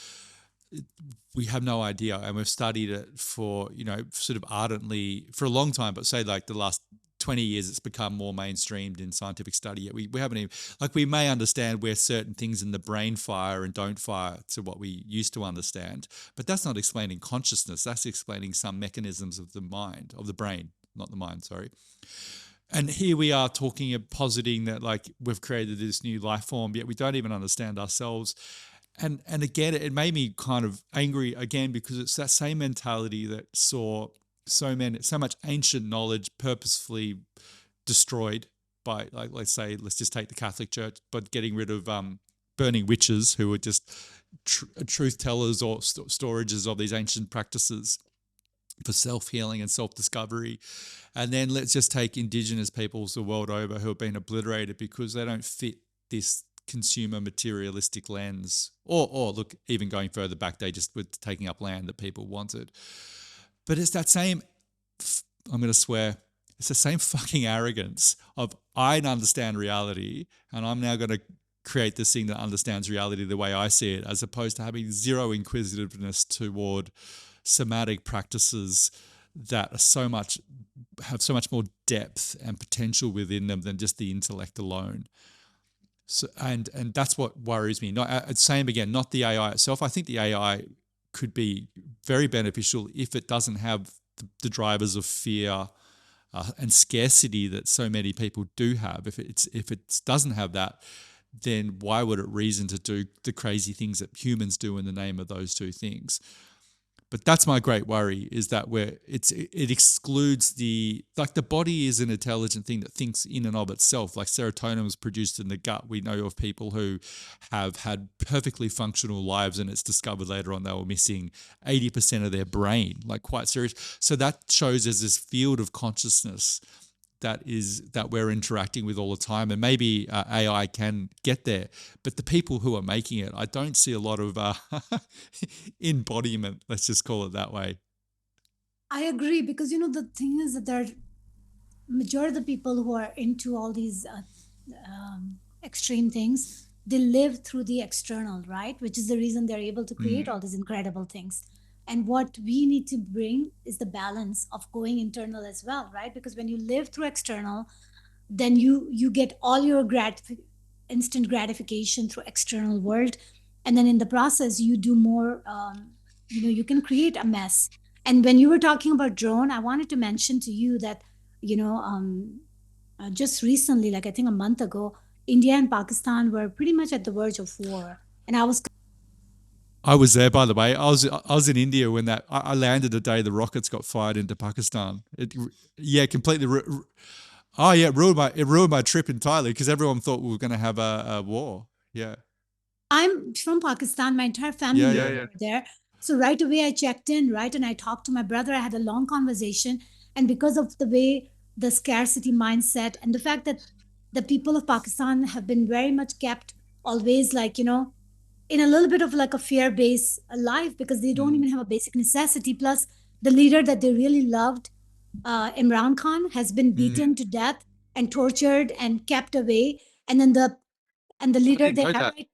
We have no idea, and we've studied it for, sort of ardently for a long time, but say like the last 20 years it's become more mainstreamed in scientific study. Yet we haven't even, like, we may understand where certain things in the brain fire and don't fire to what we used to understand, but that's not explaining consciousness. That's explaining some mechanisms of the mind, of the brain, not the mind, sorry. And here we are positing that, like, we've created this new life form, yet we don't even understand ourselves. and again, it made me kind of angry again because it's that same mentality that saw so much ancient knowledge purposefully destroyed by, like, let's just take the Catholic Church, but getting rid of burning witches who were just truth tellers or storages of these ancient practices for self-healing and self-discovery. And then let's just take indigenous peoples the world over who have been obliterated because they don't fit this consumer materialistic lens, or look, even going further back, they just were taking up land that people wanted. But it's that same, I'm going to swear, it's the same fucking arrogance of, I understand reality and I'm now going to create this thing that understands reality the way I see it, as opposed to having zero inquisitiveness toward somatic practices that are have so much more depth and potential within them than just the intellect alone. So, and that's what worries me. Not same again, not the AI itself. I think the AI could be very beneficial if it doesn't have the drivers of fear and scarcity that so many people do have. If it doesn't have that, then why would it reason to do the crazy things that humans do in the name of those two things? But that's my great worry, is that it excludes the body is an intelligent thing that thinks in and of itself. Like serotonin was produced in the gut. We know of people who have had perfectly functional lives, and it's discovered later on they were missing 80% of their brain, like quite serious. So that shows there's this field of consciousness that we're interacting with all the time, and maybe AI can get there, but the people who are making it, I don't see a lot of embodiment, let's just call it that way. I agree, because the thing is that there are majority of the people who are into all these extreme things, they live through the external, right? Which is the reason they're able to create all these incredible things. And what we need to bring is the balance of going internal as well, right? Because when you live through external, then you get all your instant gratification through external world, and then in the process you do more. You can create a mess. And when you were talking about drone, I wanted to mention to you that just recently, like I think a month ago, India and Pakistan were pretty much at the verge of war, and I was there, by the way. I was in India when I landed the day the rockets got fired into Pakistan. Completely. It ruined my trip entirely because everyone thought we were going to have a war. Yeah. I'm from Pakistan. My entire family were there. So right away I checked in, right? And I talked to my brother. I had a long conversation. And because of the way the scarcity mindset and the fact that the people of Pakistan have been very much kept always in a little bit of like a fear-based life, because they don't even have a basic necessity. Plus, the leader that they really loved, Imran Khan, has been beaten to death and tortured and kept away. And then the leader they have right.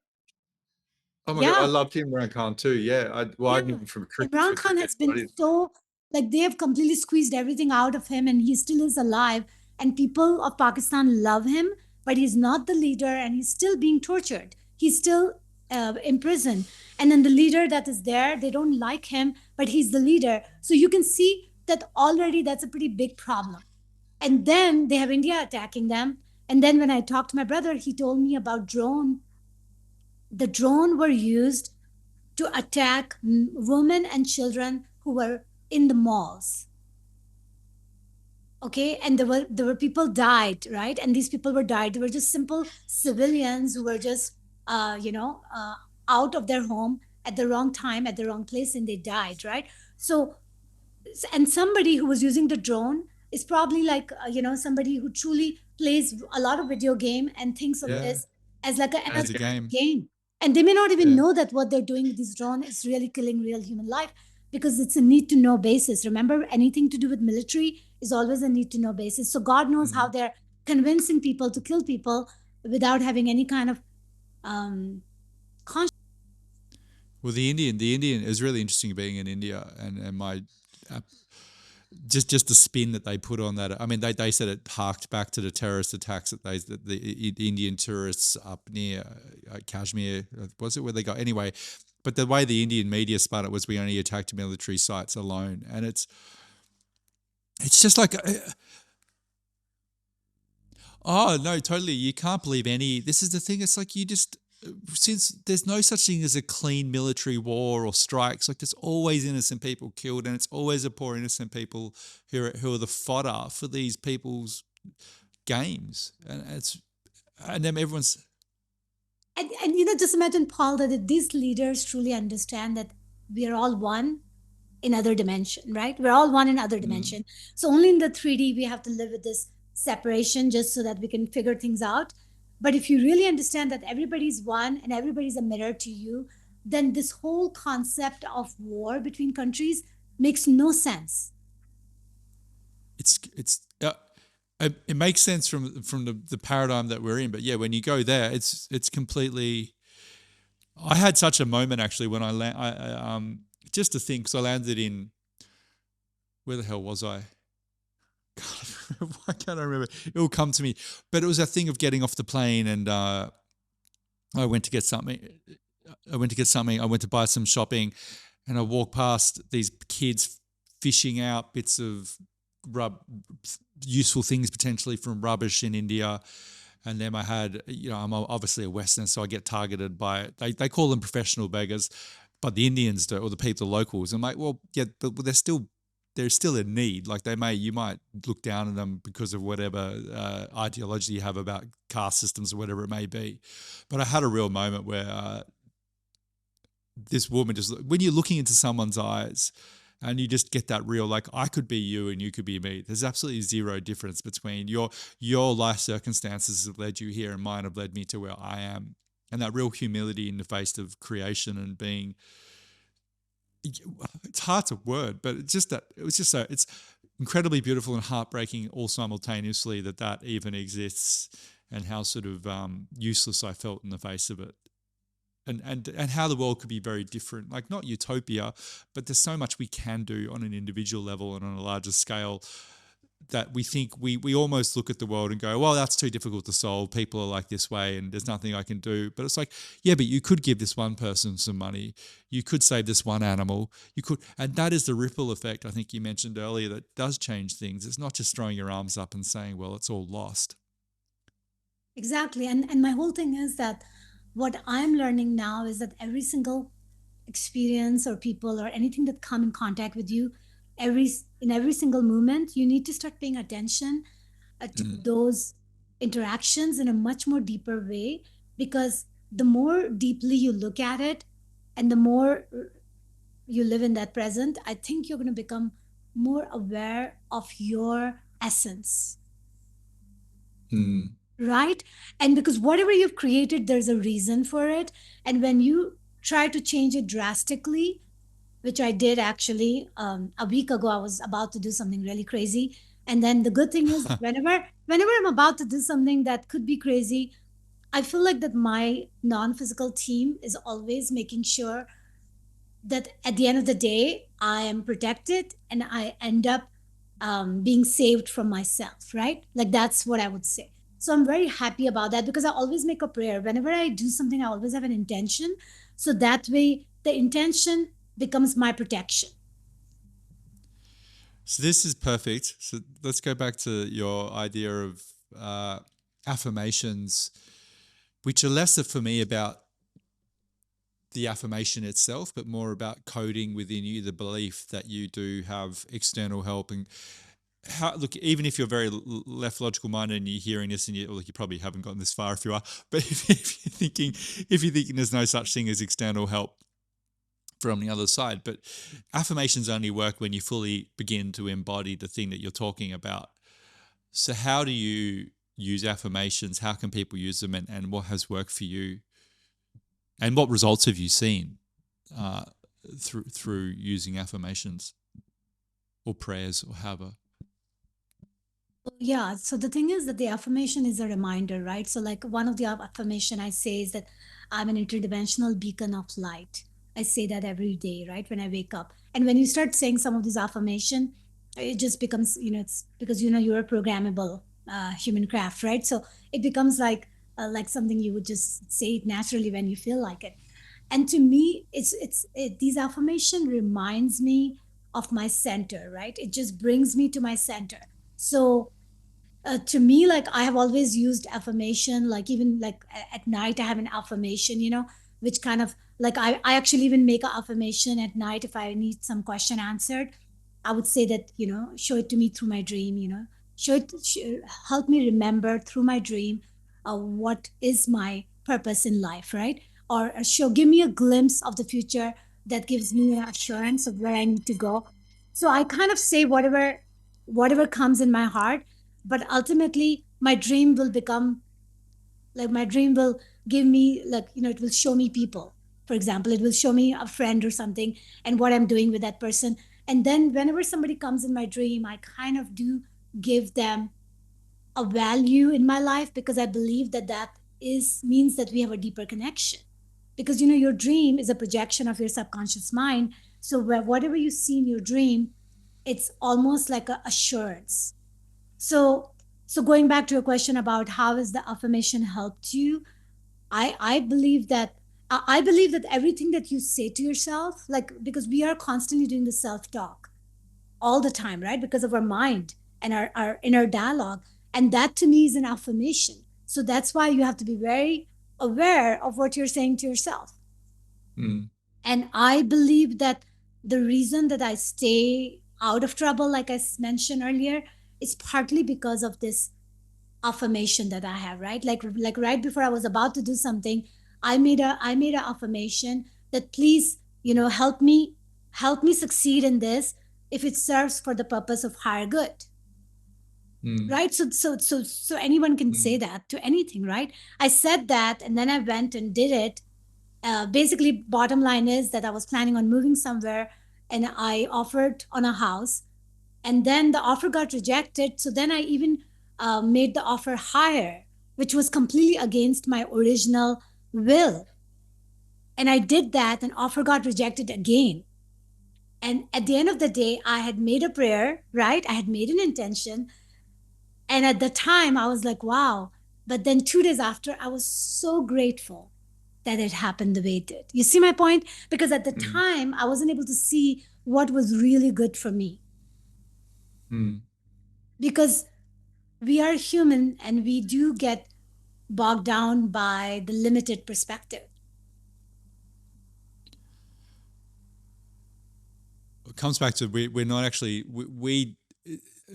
Oh my God, I loved Imran Khan too. Yeah, I knew him from cricket. Imran Khan has been so, like, they have completely squeezed everything out of him, and he still is alive. And people of Pakistan love him, but he's not the leader, and he's still being tortured. He's still in prison. And then the leader that is there, they don't like him, but he's the leader. So you can see that already that's a pretty big problem. And then they have India attacking them. And then when I talked to my brother, he told me about drone. The drone were used to attack women and children who were in the malls. Okay, and there were people died, right? And these people were died. They were just simple civilians who were just out of their home at the wrong time, at the wrong place, and they died, right? So, and somebody who was using the drone is probably like somebody who truly plays a lot of video game and thinks of this as like as a game. And they may not even know that what they're doing with this drone is really killing real human life, because it's a need to know basis. Remember, anything to do with military is always a need to know basis. So God knows how they're convincing people to kill people without having any kind of conscience. Well, the Indian it was really interesting being in India, and my just the spin that they put on that. I mean, they said it harked back to the terrorist attacks that the Indian tourists up near Kashmir, was it, where they got anyway. But the way the Indian media spun it was, we only attacked military sites alone, and it's just like, oh no, totally, you can't believe any. This is the thing. It's like, you just, since there's no such thing as a clean military war or strikes, like there's always innocent people killed, and it's always the poor innocent people who are the fodder for these people's games, and then everyone's. And just imagine, Paul, that if these leaders truly understand that we are all one in other dimension, right? We're all one in other Mm. dimension. So only in the 3D we have to live with this separation just so that we can figure things out. But if you really understand that everybody's one and everybody's a mirror to you, then this whole concept of war between countries makes no sense. It makes sense from the paradigm that we're in, but yeah, when you go there, it's completely. I had such a moment actually when just to think, because I landed in, where the hell was I? Why can't I remember? It will come to me. But it was a thing of getting off the plane, and I went to get something. I went to buy some shopping, and I walked past these kids fishing out bits of useful things potentially from rubbish in India. And then I had, I'm obviously a Westerner, so I get targeted by, they call them professional beggars, but the Indians do, or the people, the locals. I'm like, well, yeah, but there's still a need. Like you might look down on them because of whatever ideology you have about caste systems or whatever it may be. But I had a real moment where this woman when you're looking into someone's eyes, and you just get that real, like, I could be you and you could be me. There's absolutely zero difference between your life circumstances have led you here and mine have led me to where I am. And that real humility in the face of creation and being, it's hard to word, but it's incredibly beautiful and heartbreaking all simultaneously that even exists, and how sort of useless I felt in the face of it. And how the world could be very different, like not utopia, but there's so much we can do on an individual level and on a larger scale, that we think we almost look at the world and go, well, that's too difficult to solve. People are like this way and there's nothing I can do. But it's like, yeah, but you could give this one person some money. You could save this one animal. You could, and that is the ripple effect I think you mentioned earlier that does change things. It's not just throwing your arms up and saying, well, it's all lost. Exactly. And my whole thing is that what I'm learning now is that every single experience or people or anything that come in contact with you, every in every single moment, you need to start paying attention to Mm. those interactions in a much more deeper way, because the more deeply you look at it and the more you live in that present, I think you're going to become more aware of your essence. Mm. Right? And because whatever you've created, there's a reason for it. And when you try to change it drastically, which I did actually a week ago, I was about to do something really crazy. And then the good thing is, whenever I'm about to do something that could be crazy, I feel like that my non-physical team is always making sure that at the end of the day, I am protected and I end up being saved from myself, right? Like that's what I would say. So I'm very happy about that, because I always make a prayer. Whenever I do something, I always have an intention. So that way, the intention becomes my protection. So this is perfect. So let's go back to your idea of uh, affirmations, which are lesser for me about the affirmation itself, but more about coding within you the belief that you do have external help. And how, look, even if you're very left logical minded and you're hearing this, and you probably haven't gotten this far if you are, but if you're thinking there's no such thing as external help from the other side, but affirmations only work when you fully begin to embody the thing that you're talking about. So how do you use affirmations? How can people use them, and what has worked for you? And what results have you seen uh, through using affirmations or prayers or however? Yeah, so the thing is that the affirmation is a reminder, right? So like one of the affirmation I say is that I'm an interdimensional beacon of light. I say that every day, right? When I wake up. And when you start saying some of these affirmation, it just becomes, it's because you're a programmable human craft, right? So it becomes like something you would just say it naturally when you feel like it. And to me, these affirmation reminds me of my center, right? It just brings me to my center. So To me, like I have always used affirmation, like even like at night I have an affirmation, which kind of like I actually even make an affirmation at night if I need some question answered. I would say that, show it to me through my dream, show it, help me remember through my dream what is my purpose in life, right? Or give me a glimpse of the future that gives me an assurance of where I need to go. So I kind of say whatever comes in my heart, but ultimately my dream will become like my dream will give me, like, it will show me people. For example, it will show me a friend or something and what I'm doing with that person. And then whenever somebody comes in my dream, I kind of do give them a value in my life, because I believe that that is means that we have a deeper connection. Because your dream is a projection of your subconscious mind. So whatever you see in your dream, it's almost like a assurance. So going back to your question about how has the affirmation helped you, I believe that I believe that everything that you say to yourself, like, because we are constantly doing the self talk all the time, right? Because of our mind and our inner dialogue. And that to me is an affirmation. So that's why you have to be very aware of what you're saying to yourself. Mm. And I believe that the reason that I stay out of trouble, like I mentioned earlier, is partly because of this affirmation that I have, right? Like right before I was about to do something, I made a affirmation that please, help me succeed in this if it serves for the purpose of higher good. Mm. Right? So anyone can say Mm. that to anything, right? I said that and then I went and did it. Basically, bottom line is that I was planning on moving somewhere and I offered on a house, and then the offer got rejected. So then I even made the offer higher, which was completely against my original will. And I did that, and offer got rejected again. And at the end of the day, I had made a prayer, right? I had made an intention. And at the time, I was like, wow. But then 2 days after, I was so grateful that it happened the way it did. You see my point? Because at the Mm. time, I wasn't able to see what was really good for me. Mm. Because we are human and we do get bogged down by the limited perspective. It comes back to we're not actually we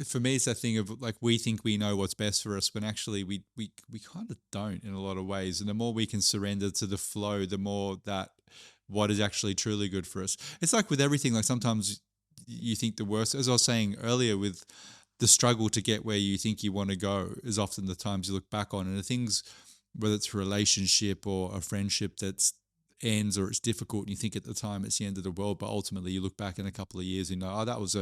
for me it's that thing of like we think we know what's best for us when actually we kind of don't in a lot of ways. And the more we can surrender to the flow, the more that what is actually truly good for us. It's like with everything, like sometimes you think the worst, as I was saying earlier, with the struggle to get where you think you want to go is often the times you look back on. And the things, whether it's a relationship or a friendship that's ends or it's difficult and you think at the time it's the end of the world, but ultimately you look back in a couple of years and you know, oh, that was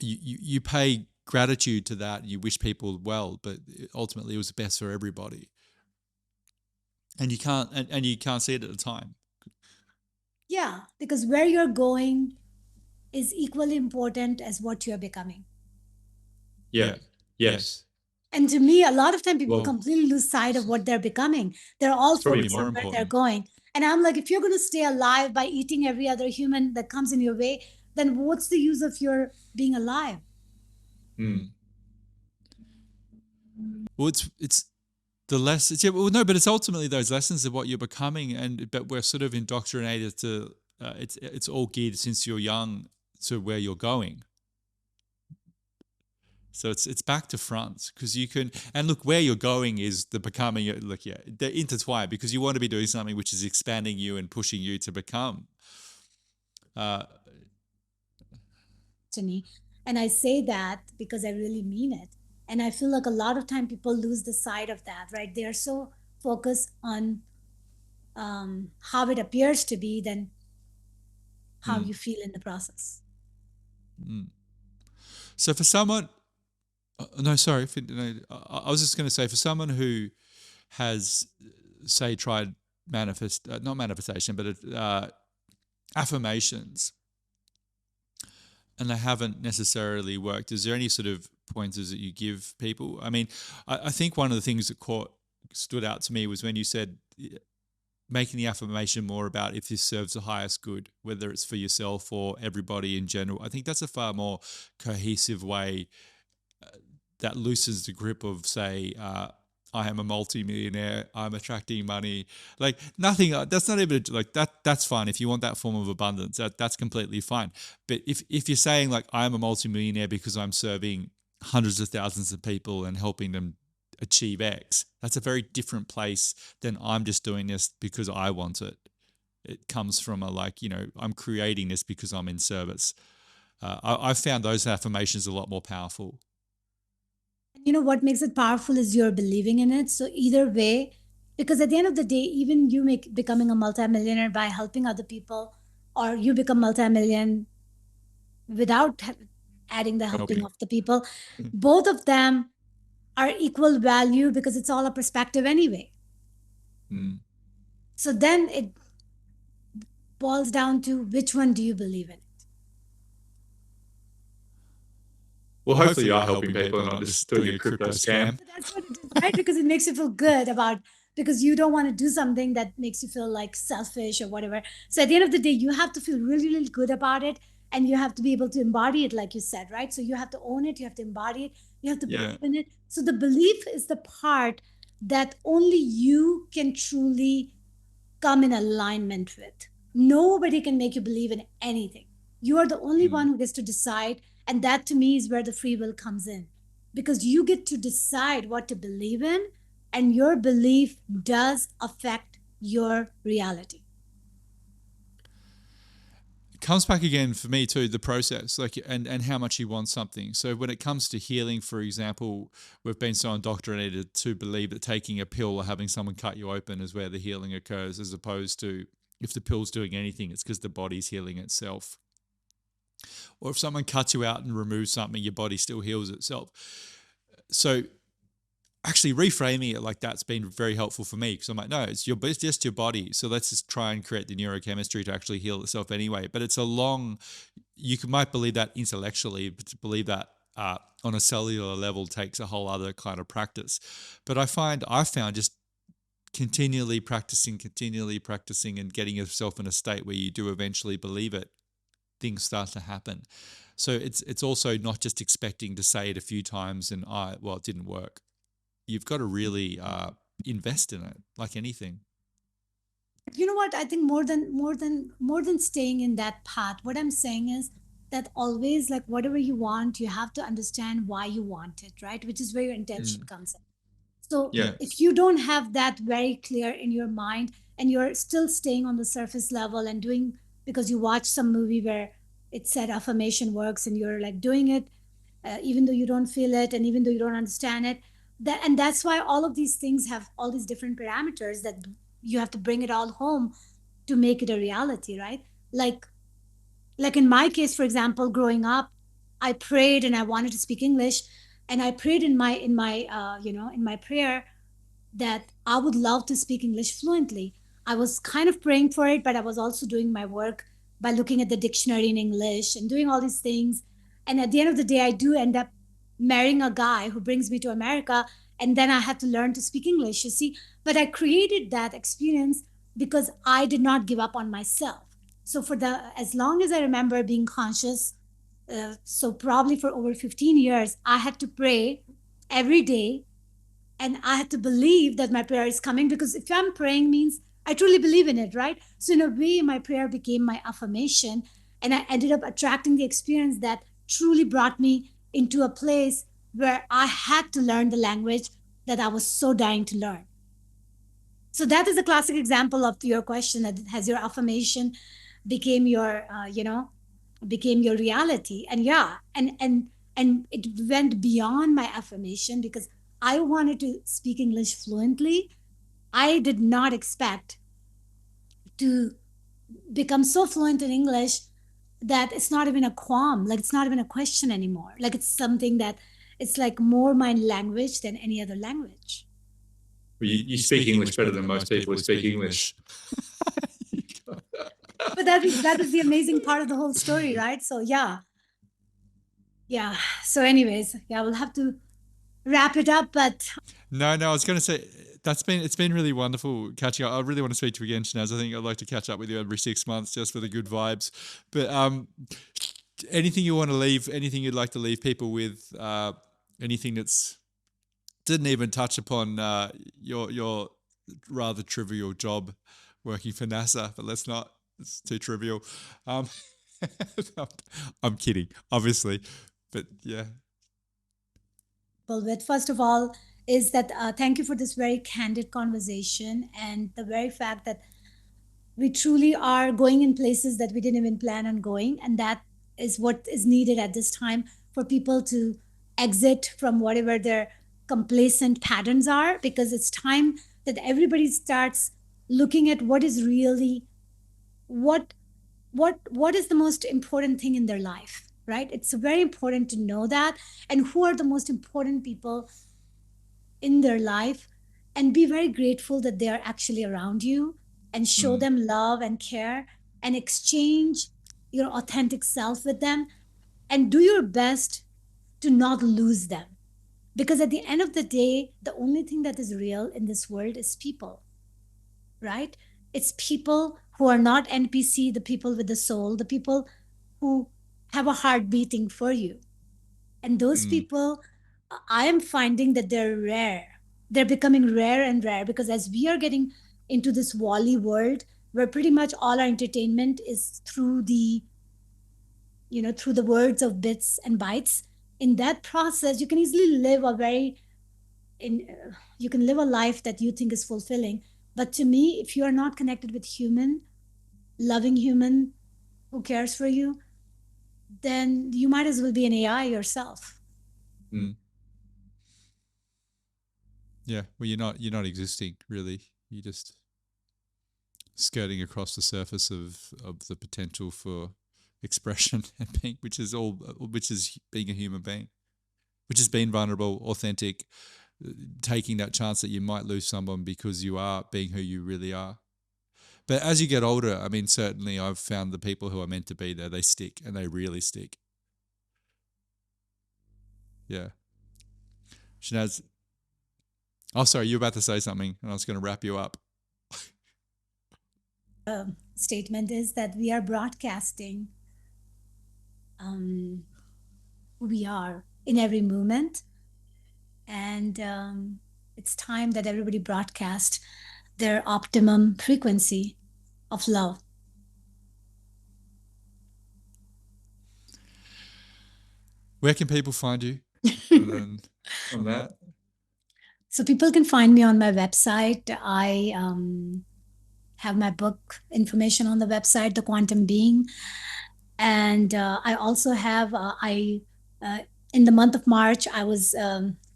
you pay gratitude to that and you wish people well, but ultimately it was best for everybody. And you can't see it at the time. Yeah, because where you're going is equally important as what you're becoming. Yeah. Yeah. Yes. And to me, a lot of time people Well, completely lose sight of what they're becoming. They're all it's probably Probably focused more on more where they're important. going. And I'm like, if you're going to stay alive by eating every other human that comes in your way, then what's the use of your being alive? Mm. Well, it's the lessons. Yeah, well, no, but it's ultimately those lessons of what you're becoming, and but we're sort of indoctrinated to it's all geared since you're young to where you're going. So it's back to front because you can and look where you're going is the becoming. Look, yeah, they're intertwined because you want to be doing something which is expanding you and pushing you to become. Uh, To me, and I say that because I really mean it. And I feel like a lot of time people lose the sight of that, right? They are so focused on how it appears to be than how Mm. you feel in the process. mm. So for someone, no, sorry, no, I was just going to say for someone who has, say, tried not manifestation, but affirmations, and they haven't necessarily worked. Is there any sort of pointers that you give people? I mean, I think one of the things that stood out to me was when you said making the affirmation more about if this serves the highest good, whether it's for yourself or everybody in general. I think that's a far more cohesive way that loosens the grip of, say, I am a multi-millionaire, I'm attracting money. Like nothing, that's not even like that. That's fine. If you want that form of abundance, that's completely fine. But if you're saying like I'm a multi-millionaire because I'm serving hundreds of thousands of people and helping them achieve X, that's a very different place than I'm just doing this because I want it. It comes from a like, I'm creating this because I'm in service. I've found those affirmations a lot more powerful. What makes it powerful is you're believing in it. So either way, because at the end of the day, even you becoming a multimillionaire by helping other people, or you become multimillion without adding the helping of the people, both of them are equal value because it's all a perspective anyway. So then it boils down to which one do you believe in? Well, hopefully you are helping people and not just doing a crypto scam. But that's what it is, right? Because it makes you feel good because you don't want to do something that makes you feel like selfish or whatever. So at the end of the day, you have to feel really, really good about it. And you have to be able to embody it, like you said, right? So you have to own it, you have to embody it, you have to believe in it. So the belief is the part that only you can truly come in alignment with. Nobody can make you believe in anything. You are the only one who gets to decide. And that to me is where the free will comes in, because you get to decide what to believe in, and your belief does affect your reality. Comes back again for me too, the process, like, and how much you want something. So when it comes to healing, for example, we've been so indoctrinated to believe that taking a pill or having someone cut you open is where the healing occurs, as opposed to if the pill's doing anything, it's because the body's healing itself. Or if someone cuts you out and removes something, your body still heals itself. So actually reframing it like that's been very helpful for me, because I'm like, no, it's just your body. So let's just try and create the neurochemistry to actually heal itself anyway. But it's you might believe that intellectually, but to believe that on a cellular level takes a whole other kind of practice. But I found just continually practicing and getting yourself in a state where you do eventually believe it, things start to happen. So it's also not just expecting to say it a few times and it didn't work. You've got to really invest in it, like anything. You know what? I think more than staying in that path, what I'm saying is that always, like, whatever you want, you have to understand why you want it, right? Which is where your intention comes in. So if you don't have that very clear in your mind and you're still staying on the surface level and doing, because you watch some movie where it said affirmation works and you're like doing it, even though you don't feel it and even though you don't understand it, and that's why all of these things have all these different parameters that you have to bring it all home to make it a reality, right? Like in my case, for example, growing up, I prayed and I wanted to speak English, and I prayed in my in my prayer that I would love to speak English fluently. I was kind of praying for it, but I was also doing my work by looking at the dictionary in English and doing all these things. And at the end of the day, I do end up marrying a guy who brings me to America. And then I had to learn to speak English, you see. But I created that experience because I did not give up on myself. So as long as I remember being conscious, so probably for over 15 years, I had to pray every day, and I had to believe that my prayer is coming, because if I'm praying means I truly believe in it, right? So in a way, my prayer became my affirmation, and I ended up attracting the experience that truly brought me into a place where I had to learn the language that I was so dying to learn. So that is a classic example of your question, that has your affirmation became your, became your reality. And and it went beyond my affirmation because I wanted to speak English fluently. I did not expect to become so fluent in English that it's not even a qualm, like it's not even a question anymore. Like it's something that it's like more my language than any other language. You speak English better than most people who speak English. But that is the amazing part of the whole story, right? So yeah. So anyways, we'll have to wrap it up. But no, I was going to say it's been really wonderful catching up. I really want to speak to you again, Shehnaz. I think I'd like to catch up with you every 6 months just for the good vibes. But anything you want to leave, anything you'd like to leave people with anything that's didn't even touch upon your rather trivial job working for NASA, but let's not. It's too trivial. Um, I'm kidding, obviously, but yeah. Well, with first of all, is that thank you for this very candid conversation and the very fact that we truly are going in places that we didn't even plan on going, and that is what is needed at this time for people to exit from whatever their complacent patterns are, because it's time that everybody starts looking at what is really what what is the most important thing in their life, right? It's very important to know that, and who are the most important people in their life, and be very grateful that they are actually around you, and show Mm, them love and care, and exchange your authentic self with them, and do your best to not lose them, because at the end of the day, the only thing that is real in this world is people, right? It's people who are not NPC, the people with the soul, the people who have a heart beating for you. And those mm, people, I am finding that they're rare. They're becoming rare and rare, because as we are getting into this Wally world where pretty much all our entertainment is through the, through the words of bits and bytes. In that process, you can easily live a very you can live a life that you think is fulfilling. But to me, if you are not connected with human, loving human who cares for you, then you might as well be an AI yourself. Mm. yeah. Well, you're not existing really. You're just skirting across the surface of the potential for expression and being, which is being a human being, which is being vulnerable, authentic, taking that chance that you might lose someone because you are being who you really are. But as you get older, I mean, certainly I've found the people who are meant to be there, they stick, and they really stick. Yeah. Shenaz, oh, sorry, you were about to say something, and I was going to wrap you up. Statement is that we are broadcasting um, who we are in every moment. And it's time that everybody broadcast their optimum frequency of love. Where can people find you? And then on that, So people can find me on my website. I have my book information on the website, The Quantum Being. And I also have, uh, in the month of March, I was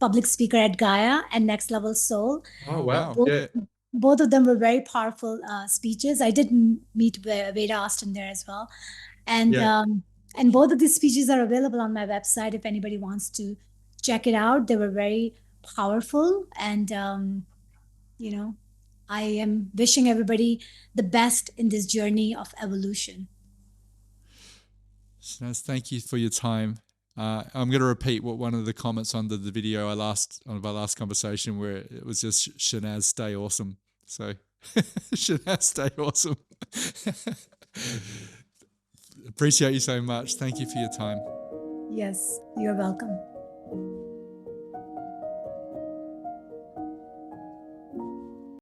public speaker at Gaia and Next Level Soul. Oh, oh wow. wow, Both, Yeah. both of them were very powerful speeches. I did meet Veda Austin there as well. And Yeah. both of these speeches are available on my website if anybody wants to check it out. They were very powerful, and I am wishing everybody the best in this journey of evolution. Shenaz, thank you for your time. I'm going to repeat what one of the comments under the video on our last conversation, where it was just Shenaz, stay awesome. So Shenaz, stay awesome. Appreciate you so much. Thank you for your time. Yes, you're welcome.